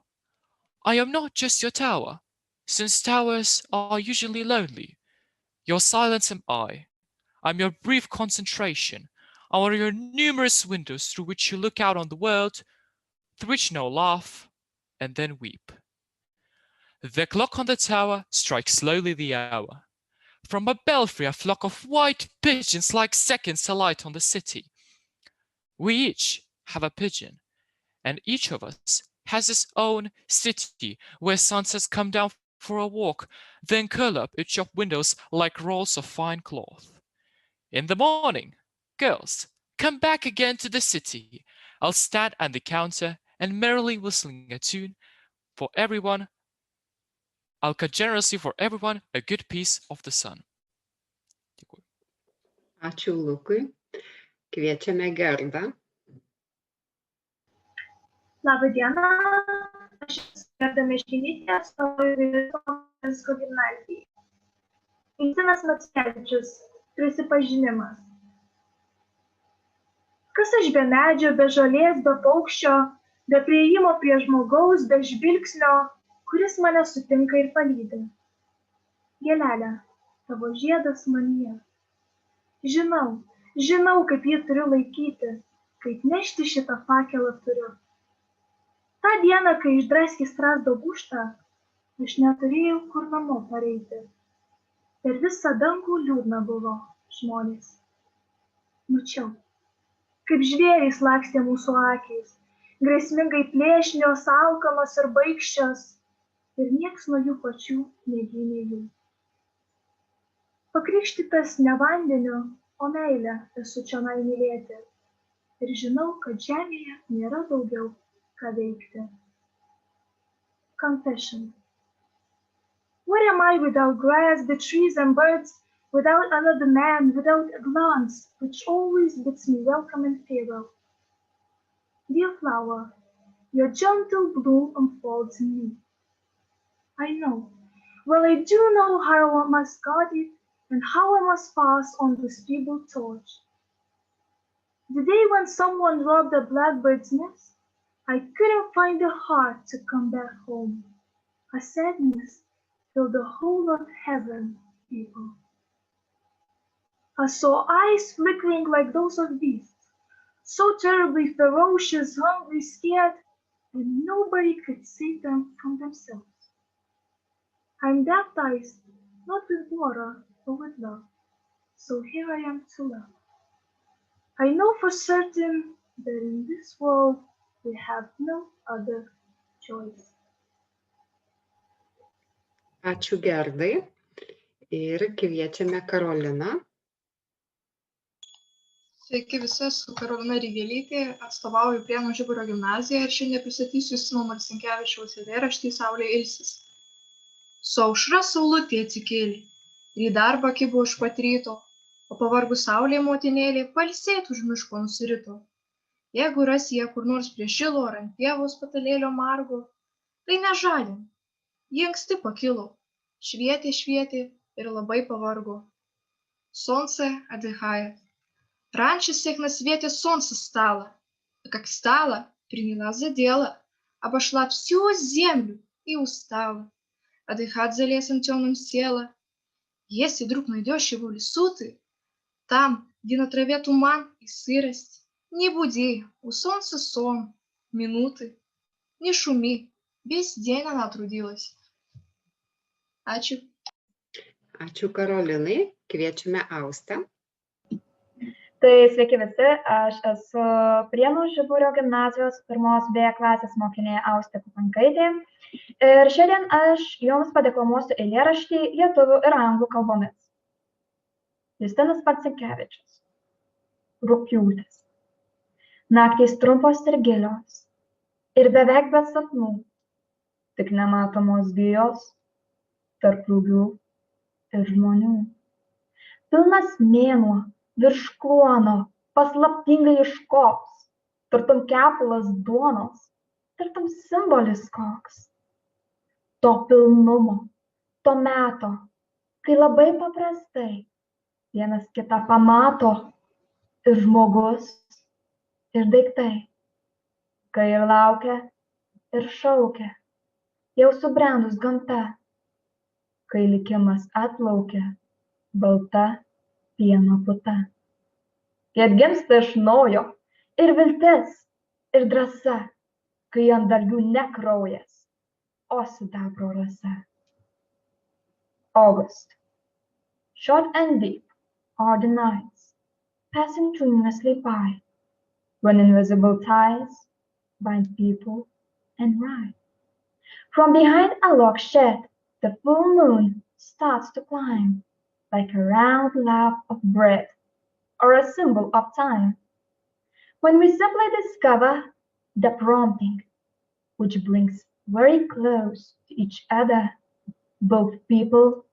I am not just your tower, since towers are usually lonely. Your silence am I. I'm your brief concentration. I am your numerous windows through which you look out on the world, through which you now laugh and then weep. The clock on the tower strikes slowly the hour. From a belfry a flock of white pigeons like seconds alight on the city. We each have a pigeon, and each of us has his own city where sunsets come down for a walk, then curl up at shop windows like rolls of fine cloth. In the morning, girls, come back again to the city. I'll stand at the counter and merrily whistling a tune for everyone. I'll cut generously for everyone a good piece of the sun. Dėkui. Ačiū Lukui. Kviečiame Gerdą. Labą dieną, aš esu Gerda Meškinytė, atstovauju Vilniaus gimnazijai. Justinas Marcinkevičius, prisipažinimas. Kas aš be medžio, be žolės, be paukščio, be priėjimo prie žmogaus, be žvilgsnio, kuris mane sutinka ir palydi. Gėlelė, tavo žiedas manyje. Žinau, kaip jį turiu laikyti, kaip nešti šitą fakelą turiu. Ta diena, kai išdraskė strazdo gūžtą, aš neturėjau kur namo pareiti. Per visą dangų liūdna buvo žmonės. Mačiau, kaip žvėrys lakstė mūsų akys, grėsmingai plėšnios, alkanos ir baikščios, ir nieks nuo jų pačių negynė jų. Pakrikštytas ne vandeniu, o meile esu čionai mylėti. Ir žinau, kad žemėje nėra daugiau ką veikti. Confession. What am I without grass, the trees and birds, without another man, without a glance which always bids me welcome and farewell? Dear flower, your gentle bloom unfolds in me. I know, well I do know how I must guard it and how I must pass on this feeble torch. The day when someone robbed a blackbird's nest, I couldn't find the heart to come back home. A sadness filled the whole of heaven, people. I saw eyes flickering like those of beasts, so terribly ferocious, hungry, scared, and nobody could save them from themselves. I'm baptized, not with water, but with love, so here I am to love. I know for certain that in this world we have no other choice. Ačiū Gerdai. Ir kviečiame Karoliną. Sveiki visi, esu Karolina Rygelytė, atstovauju Prienų Žiburio gimnaziją ir šiandien pristatysiu Justino Marcinkevičiaus eilėraštį Saulė ilsis. Su aušra saulutė atsikėlė, ir į darbą kibo iš pat ryto, o pavargus saulė motinėlė pailsėt už miško nusirito. Jeigu rasi ją kur nors prie šilo ar ant pievos patalėlio margo, tai nežadink, ji anksti pakilo, švietė ir labai pavargo. Солнце отдыхает. Раньше всех на свете солнце стало, а как стало, принялась за дело, обошла всю землю и устала. Отдыхать за лесом темным села. Если вдруг найдешь его в лесу ты, там, где на траве туман и сырость, не буди, у солнца сон, минуты, не шуми, весь день она трудилась. Ačiū. Ačiū Karolinai. Kviečiame Austę. Tai sveiki visi, aš esu Prienų Žiburio gimnazijos 1 B klasės mokinė Austė Kupankaitė ir šiandien aš jums padeklamuosiu eilėraštį lietuvių ir anglų kalbomis. Justinas Marcinkevičius. Rugpjūtis. Naktys trumpos ir gilios ir beveik be sapnų, tik nematomos gijos tarp rugių ir žmonių. Pilnas mėnuo virš kluono paslaptingai iškops, tartum kepalas duonos, tartum simbolis koks. To pilnumo, to meto, kai labai paprastai vienas kitą pamato ir žmogus, ir daiktai, kai ir laukia, ir šaukia, jau subrendus gamta, kai likimas atplaukia, balta pieno puta. Kai atgimsta iš naujo ir viltis, ir drąsa, kai ant dalgių ne kraujas, o sidabro rasa. August. Short and deep are the nights, passing dreamlessly by, when invisible ties bind people and ride. From behind a log shed, the full moon starts to climb, like a round loaf of bread, or a symbol of time, when we simply discover the prompting, which brings very close to each other, both people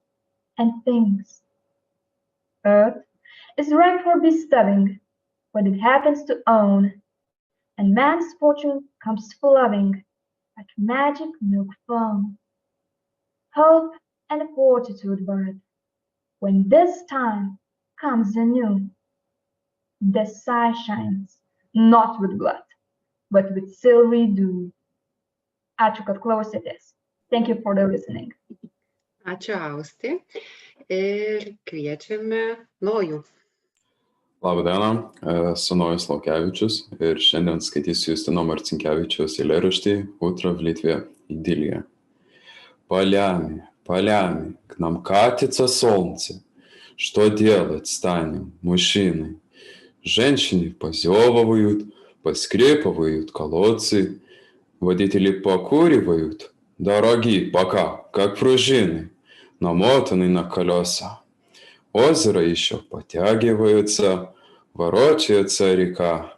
and things. Earth is ripe for bestowing what it happens to own, and man's fortune comes flowing like magic milk foam. Hope and fortitude birth, when this time comes anew. The sky shines, not with blood, but with silvery dew. Ačiū, kad klausėtės. Thank you for the listening. Ačiū Austė. Ir kviečiame Nojų. Labą dieną, esu Nojus Laukevičius ir šiandien skaitysiu Justino Marcinkevičiaus eilėraštį «Утро в Литве. Идиллия». Полями, полями, к нам катится солнце. Что делать станем, мужчины? Женщины позевывают, поскрипывают колодцы. Водители покуривают, дороги пока, как пружины, намотаны на колеса. Озеро еще потягивается, ворочается река.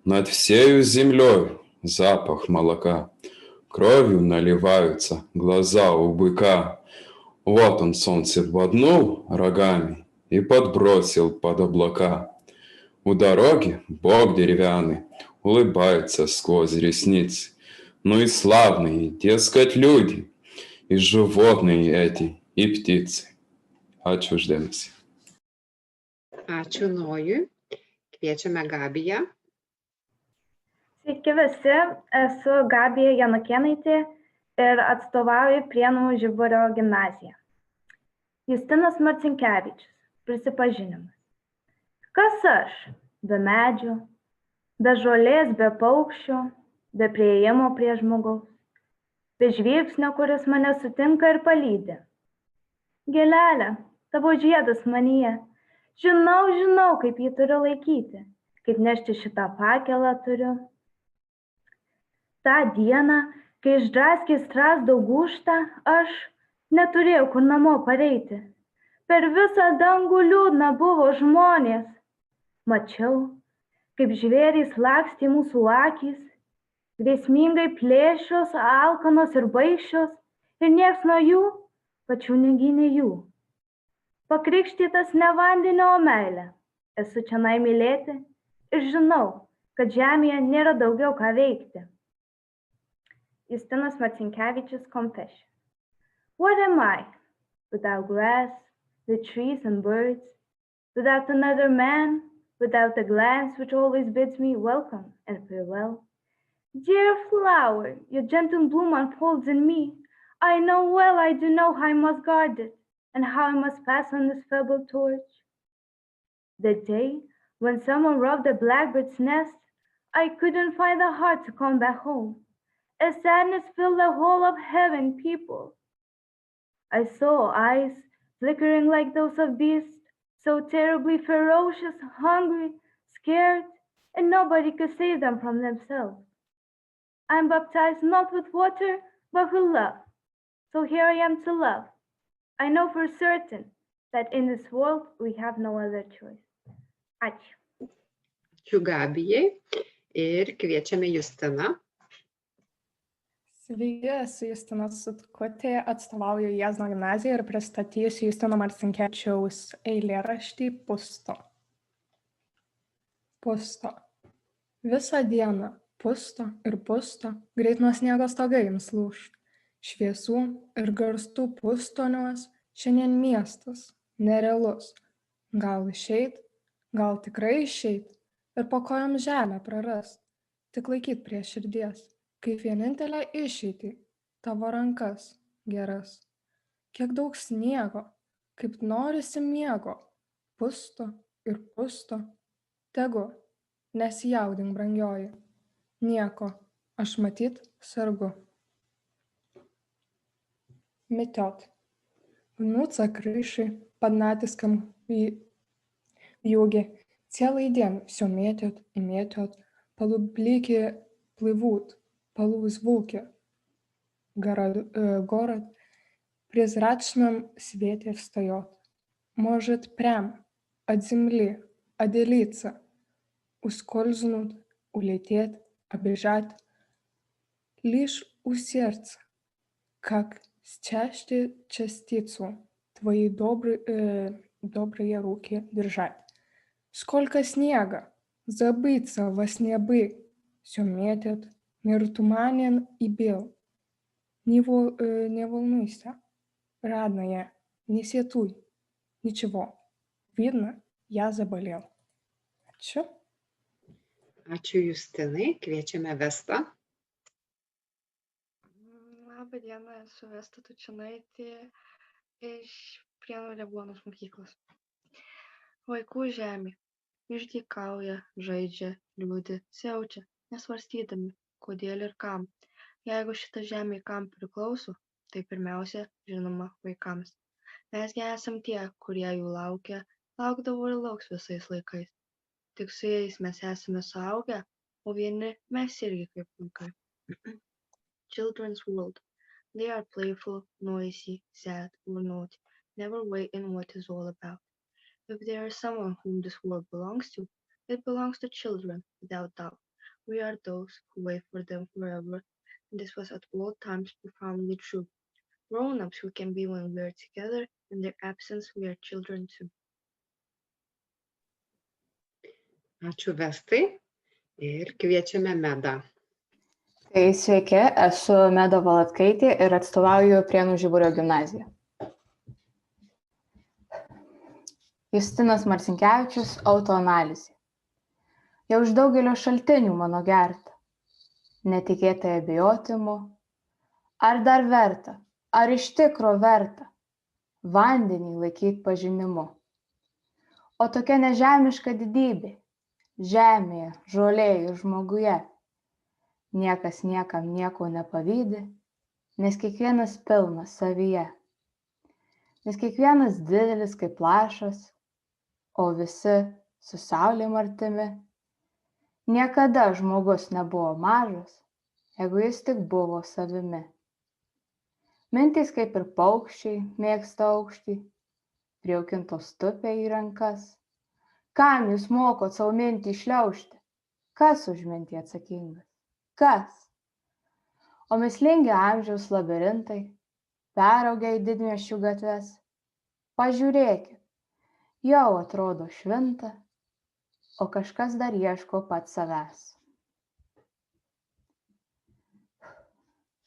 Над всею землей запах молока. Кровью наливаются глаза у быка. Вот он солнце боднул рогами и подбросил под облака. У дороги бог деревянный улыбается сквозь ресницы. Ну и славные, дескать, люди, и животные эти, и птицы. Ačiū uždėmesį. Ačiū Nojui. Kviečiame Gabiją. Sveiki visi, esu Gabija Janukėnaitė ir atstovauju Prienų Žiburio gimnaziją. Justinas Marcinkevičius. Prisipažinimas. Kas aš? Be medžių, be žolės, be paukščių, be priėjimo prie žmogaus, be žvilgsnio, kuris mane sutinka ir palydi. Gėlelė, tavo žiedas manyje, žinau, kaip jį turiu laikyti, kaip nešti šitą pakelą turiu. Ta dieną, kai išdraskė strazdo gūžtą, aš neturėjau kur namo pareiti. Per visą dangų liūdna buvo žmonės. Mačiau, kaip žvėrys lakstė mūsų akys, grėsmingai plėšios, alkanos ir baikščios, ir nieks nuo jų pačių negynė jų. Pakrikštytas ne vandenio, o meilė. Esu čionai mylėti ir žinau, kad žemėje nėra daugiau ką veikti. Justinas Marcinkevičius, Confession. What am I? Without grass, the trees and birds, without another man, without a glance which always bids me welcome and farewell. Dear flower, your gentle bloom unfolds in me. I know well, I do know how I must guard it, and how I must pass on this feeble torch. The day when someone robbed a blackbird's nest, I couldn't find the heart to come back home. A sadness filled the whole of heaven, people. I saw eyes flickering like those of beasts, so terribly ferocious, hungry, scared, and nobody could save them from themselves. I am baptized not with water, but with love. So here I am to love. I know for certain that in this world we have no other choice. Ačiū. Ačiū Gabijai ir kviečiame Justiną. Sveiki, esu Justina Sutkutė, atstovauju Jiezno gimnaziją ir pristatysiu Justino Marcinkevičiaus eilėraštį Pusto. Pusto. Visą dieną pusto ir pusto, greit nuo sniego stogai ims lūžt. Šviesų ir garstų pustoniuos šiandien miestas, nerealus. Gal išeit, gal tikrai išeit ir po kojom žemę prarast. Tik laikyt prie širdies, kaip vienintelę išeitį, tavo rankas geras. Kiek daug sniego, kaip norisi miego, pusto ir pusto. Tegu, nesijaudink brangioji, nieko, aš matyt sergu. Метет. Мнутся крыши под натиском вьюги. Целый день все метет и метет. Полублики плывут, полузвуки. Город в прозрачном свете встает. Может прям от земли отделиться, ускользнуть, улететь, обижать. Лишь у сердца, как счастье частицу, твои добрые руки держать. Сколько снега, забыться во сне бы, все метет, мир туманен и бел. Не волнуйся, родная, не сетуй, ничего, видно, я заболел. Ačiū. Ačiū Justinai, kviečiame Vestą. Labą dieną, esu Vesta Tučinaitė iš Prienų Liubonos mokyklos. Vaikų žemė išdykauja, žaidžia, liūdi, siaučia, nesvarstydami, kodėl ir kam. Jeigu šita žemė kam priklauso, tai pirmiausia, žinoma, vaikams. Mesgi esam tie, kurie jų laukia, laukdavo ir lauks visais laikais. Tik su jais mes esame suaugę, o vieni mes irgi kaip vaikai. Children's world. They are playful, noisy, sad, or naughty, never waiting what it's all about. If there is someone whom this world belongs to, it belongs to children, without doubt. We are those who wait for them forever, and this was at all times profoundly true. Grown-ups we can be when we are together, in their absence we are children too. Ačiū Vestai ir kviečiame Medą. Tai sveiki, esu Meda Valatkaitė ir atstovauju Prienų Žiburio gimnaziją. Justinas Marcinkevičius, autoanalizė. Jau iš daugelio šaltinių mano gerta. Netikėtai abejotimu. Ar dar verta, ar iš tikro verta vandenį laikyti pažinimu. O tokia nežemiška didybė, žemėje, žolėje ir žmoguje. Niekas niekam nieko nepavydi, nes kiekvienas pilnas savyje. Nes kiekvienas didelis kaip lašas, o visi su saulėm artimi, Niekada žmogus nebuvo mažas, jeigu jis tik buvo savimi. Mintys kaip ir paukščiai mėgsta aukštį, prijaukintos tupia į rankas. Kam jūs mokot savo mintį išliaužti? Kas už mintį atsakingas? Kas? O mįslingi amžiaus labirintai, peraugę į didmiesčių gatves. Pažiūrėkit, jau atrodo švinta, o kažkas dar ieško pats savęs.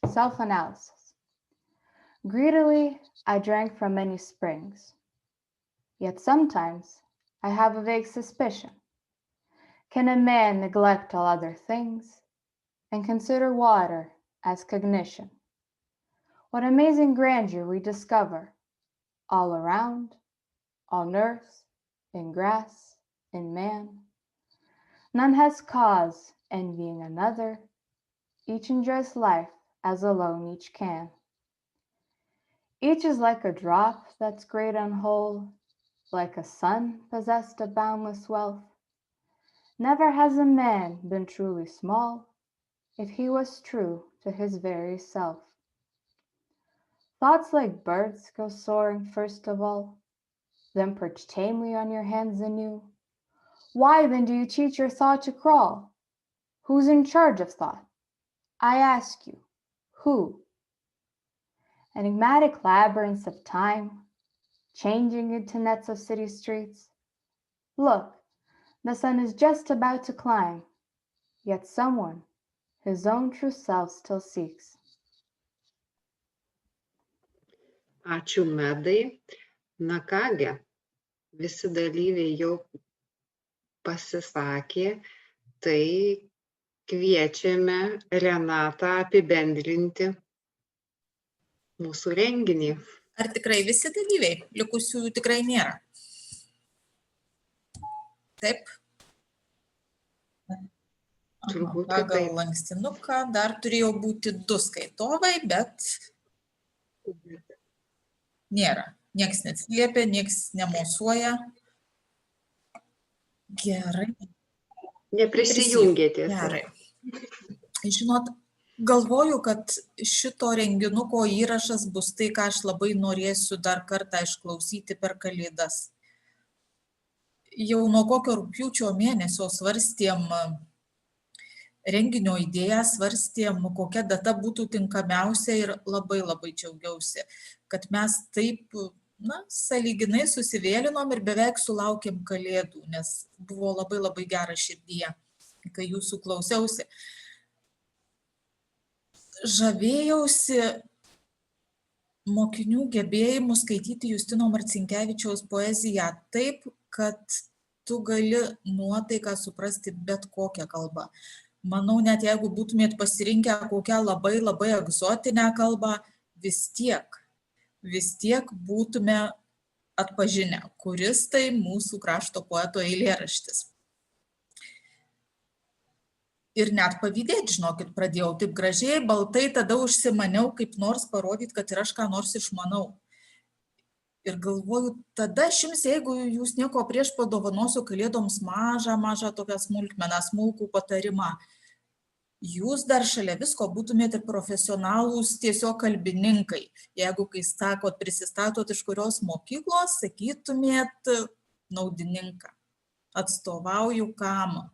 Self-analysis. Greedily, I drank from many springs. Yet sometimes I have a vague suspicion. Can a man neglect all other things and consider water as cognition? What amazing grandeur we discover all around, on earth, in grass, in man. None has cause envying another. Each enjoys life as alone each can. Each is like a drop that's great and whole, like a sun possessed of boundless wealth. Never has a man been truly small, if he was true to his very self. Thoughts like birds go soaring first of all, then perch tamely on your hands anew. Why then do you teach your thought to crawl? Who's in charge of thought? I ask you, who? Enigmatic labyrinths of time, changing into nets of city streets. Look, the sun is just about to climb, yet someone his own true self still seeks. Ačiū Medai. Na kągi, visi dalyviai jau pasisakė, tai kviečiame Renatą apibendrinti mūsų renginį. Ar tikrai visi dalyviai? Likusių tikrai nėra. Taip. Pagal lankstinuką dar turėjo būti 2 skaitovai, bet nėra. Niekas neatsiliepia, niekas nemosuoja. Gerai. Neprisijungėte. Gerai. Žinot, galvoju, kad šito renginuko įrašas bus tai, ką aš labai norėsiu dar kartą išklausyti per Kalėdas. Jau nuo kokio rugpjūčio mėnesio svarstėm renginio idėją, svarstėm, kokia data būtų tinkamiausia ir labai džiaugiausi, kad mes taip, sąlyginai susivėlinom ir beveik sulaukėm Kalėdų, nes buvo labai gera širdyje, kai jūsų klausiausi. Žavėjausi mokinių gebėjimu skaityti Justino Marcinkevičiaus poeziją taip, kad tu gali nuotaiką suprasti bet kokią kalbą. Manau, net jeigu būtumėt pasirinkę kokią labai egzotinę kalbą, vis tiek būtume atpažinę, kuris tai mūsų krašto poeto eilėraštis. Ir net pavydėti, žinokit, pradėjau taip gražiai, baltai, tada užsimaniau kaip nors parodyti, kad ir aš ką nors išmanau. Ir galvoju, tada aš jums, jeigu jūs nieko prieš, padovanosiu Kalėdoms mažą tokią smulkmeną, smulkų patarimą. Jūs dar šalia visko būtumėte profesionalūs tiesiog kalbininkai. Jeigu, kai sakot, prisistatot iš kurios mokyklos, sakytumėt naudininką. Atstovauju kam?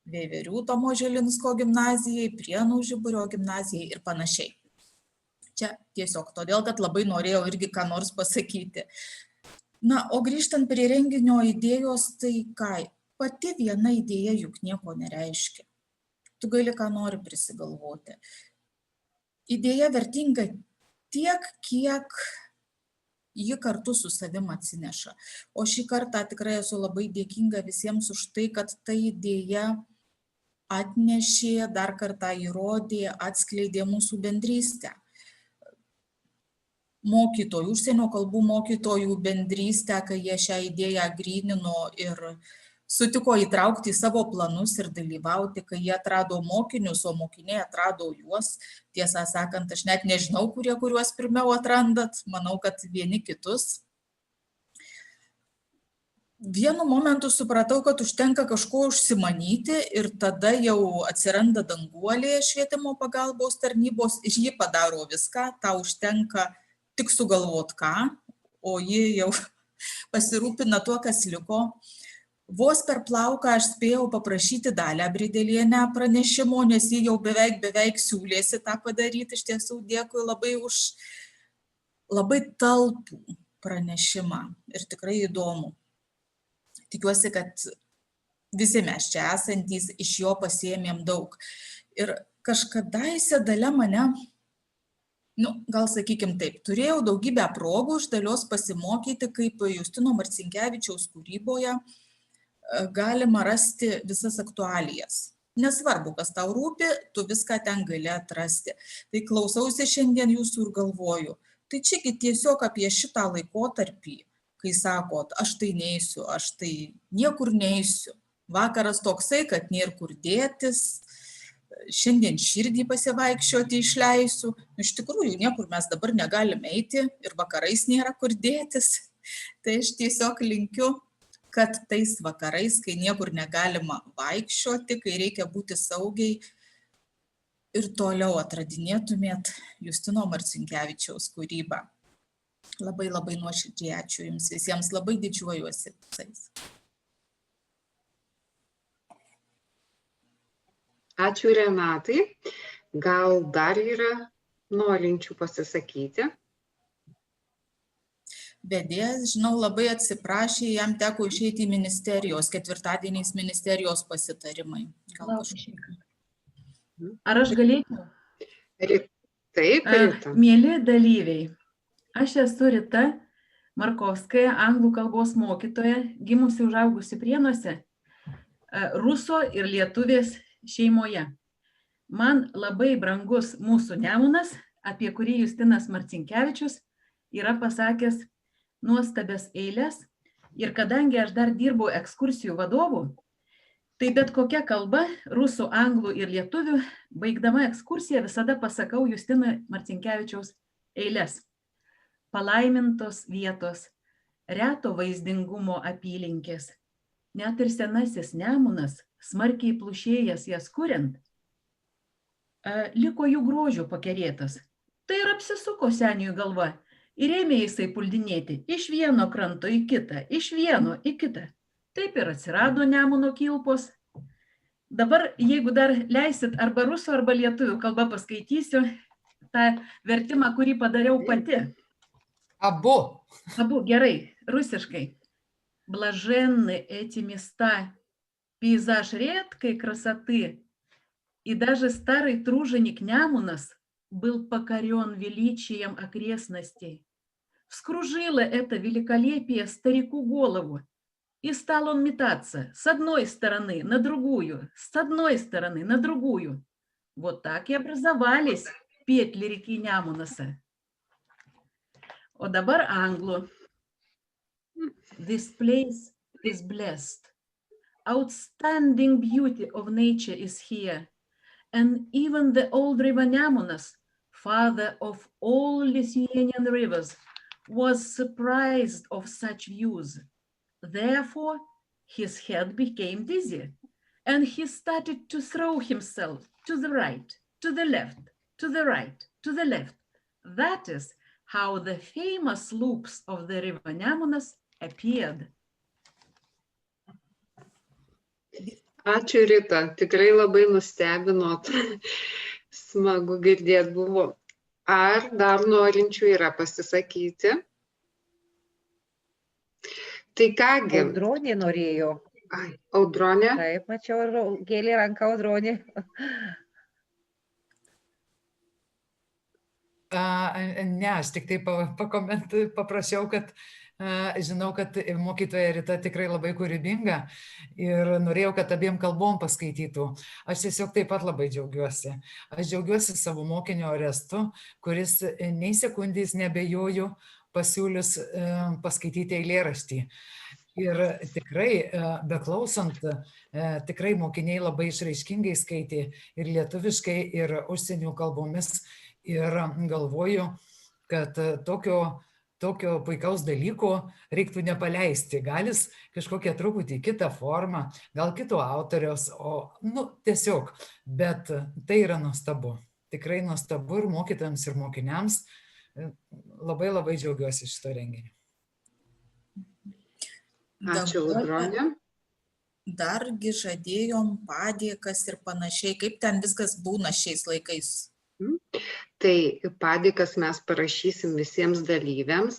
Veiverių Tomo Žilinsko gimnazijai, Prienų Žiburio gimnazijai ir panašiai. Čia tiesiog todėl, kad labai norėjau irgi ką nors pasakyti. Na, o grįžtant prie renginio idėjos, tai ką, pati viena idėja juk nieko nereiškia. Tu gali ką nori prisigalvoti. Idėja vertinga tiek, kiek ji kartu su savim atsineša. O šį kartą tikrai esu labai dėkinga visiems už tai, kad ta idėja atnešė, dar kartą įrodė, atskleidė mūsų bendrystę. Mokytojų, užsienio kalbų mokytojų bendrystę, kai jie šią idėją grynino ir sutiko įtraukti į savo planus ir dalyvauti, kai jie atrado mokinius, o mokiniai atrado juos. Tiesą sakant, aš net nežinau, kuriuos pirmiau atrandat, manau, kad vieni kitus. vienu momentu supratau, kad užtenka kažko užsimanyti ir tada jau atsiranda danguolė švietimo pagalbos tarnybos ir ji padaro viską, tau užtenka tik sugalvot ką, o ji jau pasirūpina tuo, kas liko. Vos per plauką aš spėjau paprašyti Dalią Bridelienę pranešimo, nes ji jau beveik siūlėsi tą padaryti. Iš tiesų dėkui labai už labai talpų pranešimą ir tikrai įdomu. Tikiuosi, kad visi mes čia esantys iš jo pasiėmėm daug. Ir kažkadaise Dalia mane, gal sakykim taip, turėjau daugybę progų iš Dalios pasimokyti, kaip Justino Marcinkevičiaus kūryboje galima rasti visas aktualijas. Nesvarbu, kas tau rūpi, tu viską ten gali atrasti. Tai klausausi šiandien jūsų ir galvoju, tai čiagi tiesiog apie šitą laikotarpį, kai sakot, aš tai neisiu, aš tai niekur neisiu. Vakaras toksai, kad nėra kur dėtis, šiandien širdį pasivaikščioti išleisiu. Iš tikrųjų, niekur mes dabar negalime eiti ir vakarais nėra kur dėtis. Tai aš tiesiog linkiu, kad tais vakarais, kai niekur negalima vaikščioti, kai reikia būti saugiai, ir toliau atradinėtumėt Justino Marcinkevičiaus kūrybą. Labai labai nuoširdžiai ačiū jums visiems, labai didžiuojuosi visais. Ačiū Renatai. Gal dar yra norinčių pasisakyti? Vedėjas, žinau, labai atsiprašė, jam teko išeiti į ministerijos, ketvirtadieniais ministerijos pasitarimai. Ar aš galėčiau? Taip, Rita. Mieli dalyviai, aš esu Rita Markovskaja, anglų kalbos mokytoja, gimusi užaugusi Prienuose, ruso ir lietuvės šeimoje. Man labai brangus mūsų Nemunas, apie kurį Justinas Marcinkevičius yra pasakęs nuostabias eiles, ir kadangi aš dar dirbau ekskursijų vadovų, tai bet kokia kalba, rusų, anglų ir lietuvių, baigdama ekskursiją visada pasakau Justino Marcinkevičiaus eiles. Palaimintos vietos, reto vaizdingumo apylinkės, net ir senasis Nemunas, smarkiai plušėjęs jas kuriant, liko jų grožio pakerėtas. Tai ir apsisuko seniui galva. Ir ėmė jisai puldinėti iš vieno kranto į kitą, iš vieno į kitą. Taip ir atsirado Nemuno kilpos. Dabar, jeigu dar leisit arba rusų, arba lietuvių kalbą paskaitysiu tą vertimą, kurį padariau pati. Abu, gerai, rusiškai. Блаженны эти места, пейзаж редкой красоты, и даже старый труженик Нямунас был покорен величием окрестностей. Вскружило это великолепие старику голову, и стал он метаться с одной стороны на другую, с одной стороны на другую. Вот так и образовались петли реки Нямунаса. O dabar anglų. This place is blessed. Outstanding beauty of nature is here. And even the old river Nemunas, father of all Lithuanian rivers, was surprised of such views. Therefore, his head became dizzy, and he started to throw himself to the right, to the left, to the right, to the left. That is how the famous loops of the river Nemunas appeared. Ačiū Rita, tikrai labai nustebinot, smagu girdėti buvo. Ar dar norinčių yra pasisakyti? Tai kągi. Audronė norėjo. Audronė? Taip, mačiau, kėlė ranką Audronė. Ne, aš tik tai paprašiau, kad žinau, kad mokytoja Rita tikrai labai kūrybinga ir norėjau, kad abiem kalbom paskaitytų. Aš tiesiog taip pat labai džiaugiuosi. Aš džiaugiuosi savo mokinio Orestu, kuris nei sekundės nebejoju pasiūlius paskaityti eilėraštį. Ir tikrai, beklausant, tikrai mokiniai labai išraiškingai skaitė ir lietuviškai, ir užsienio kalbomis. Ir galvoju, kad tokio puikaus dalyko reiktų nepaleisti. Gal jis kažkokią truputį kitą formą, gal kito autoriaus, tiesiog. Bet tai yra nuostabu. Tikrai nuostabu ir mokytojams, ir mokiniams. Labai labai džiaugiuosi šito renginiu. Ačiū, Audronė. Dargi žadėjom padėkas ir panašiai. Kaip ten viskas būna šiais laikais? Tai padėkas mes parašysim visiems dalyviams,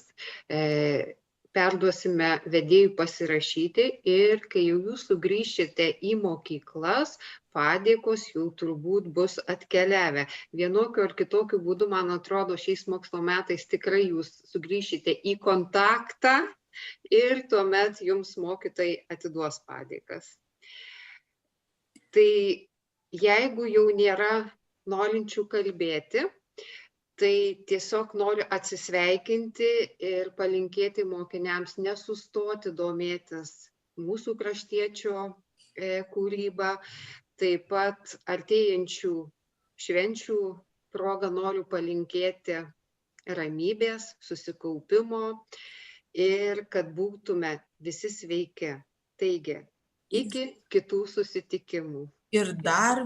perduosime vedėjų pasirašyti ir kai jau jūs sugrįšite į mokyklas, padėkos jau turbūt bus atkeliavę. Vienokiu ar kitokiu būdu, man atrodo, šiais mokslo metais tikrai jūs sugrįšite į kontaktą ir tuomet jums mokytojai atiduos padėkas. Tai jeigu jau nėra norinčių kalbėti, tai tiesiog noriu atsisveikinti ir palinkėti mokiniams nesustoti domėtis mūsų kraštiečio kūrybą. Taip pat artėjančių švenčių progą noriu palinkėti ramybės, susikaupimo ir kad būtume visi sveiki. Taigi, iki kitų susitikimų. Ir dar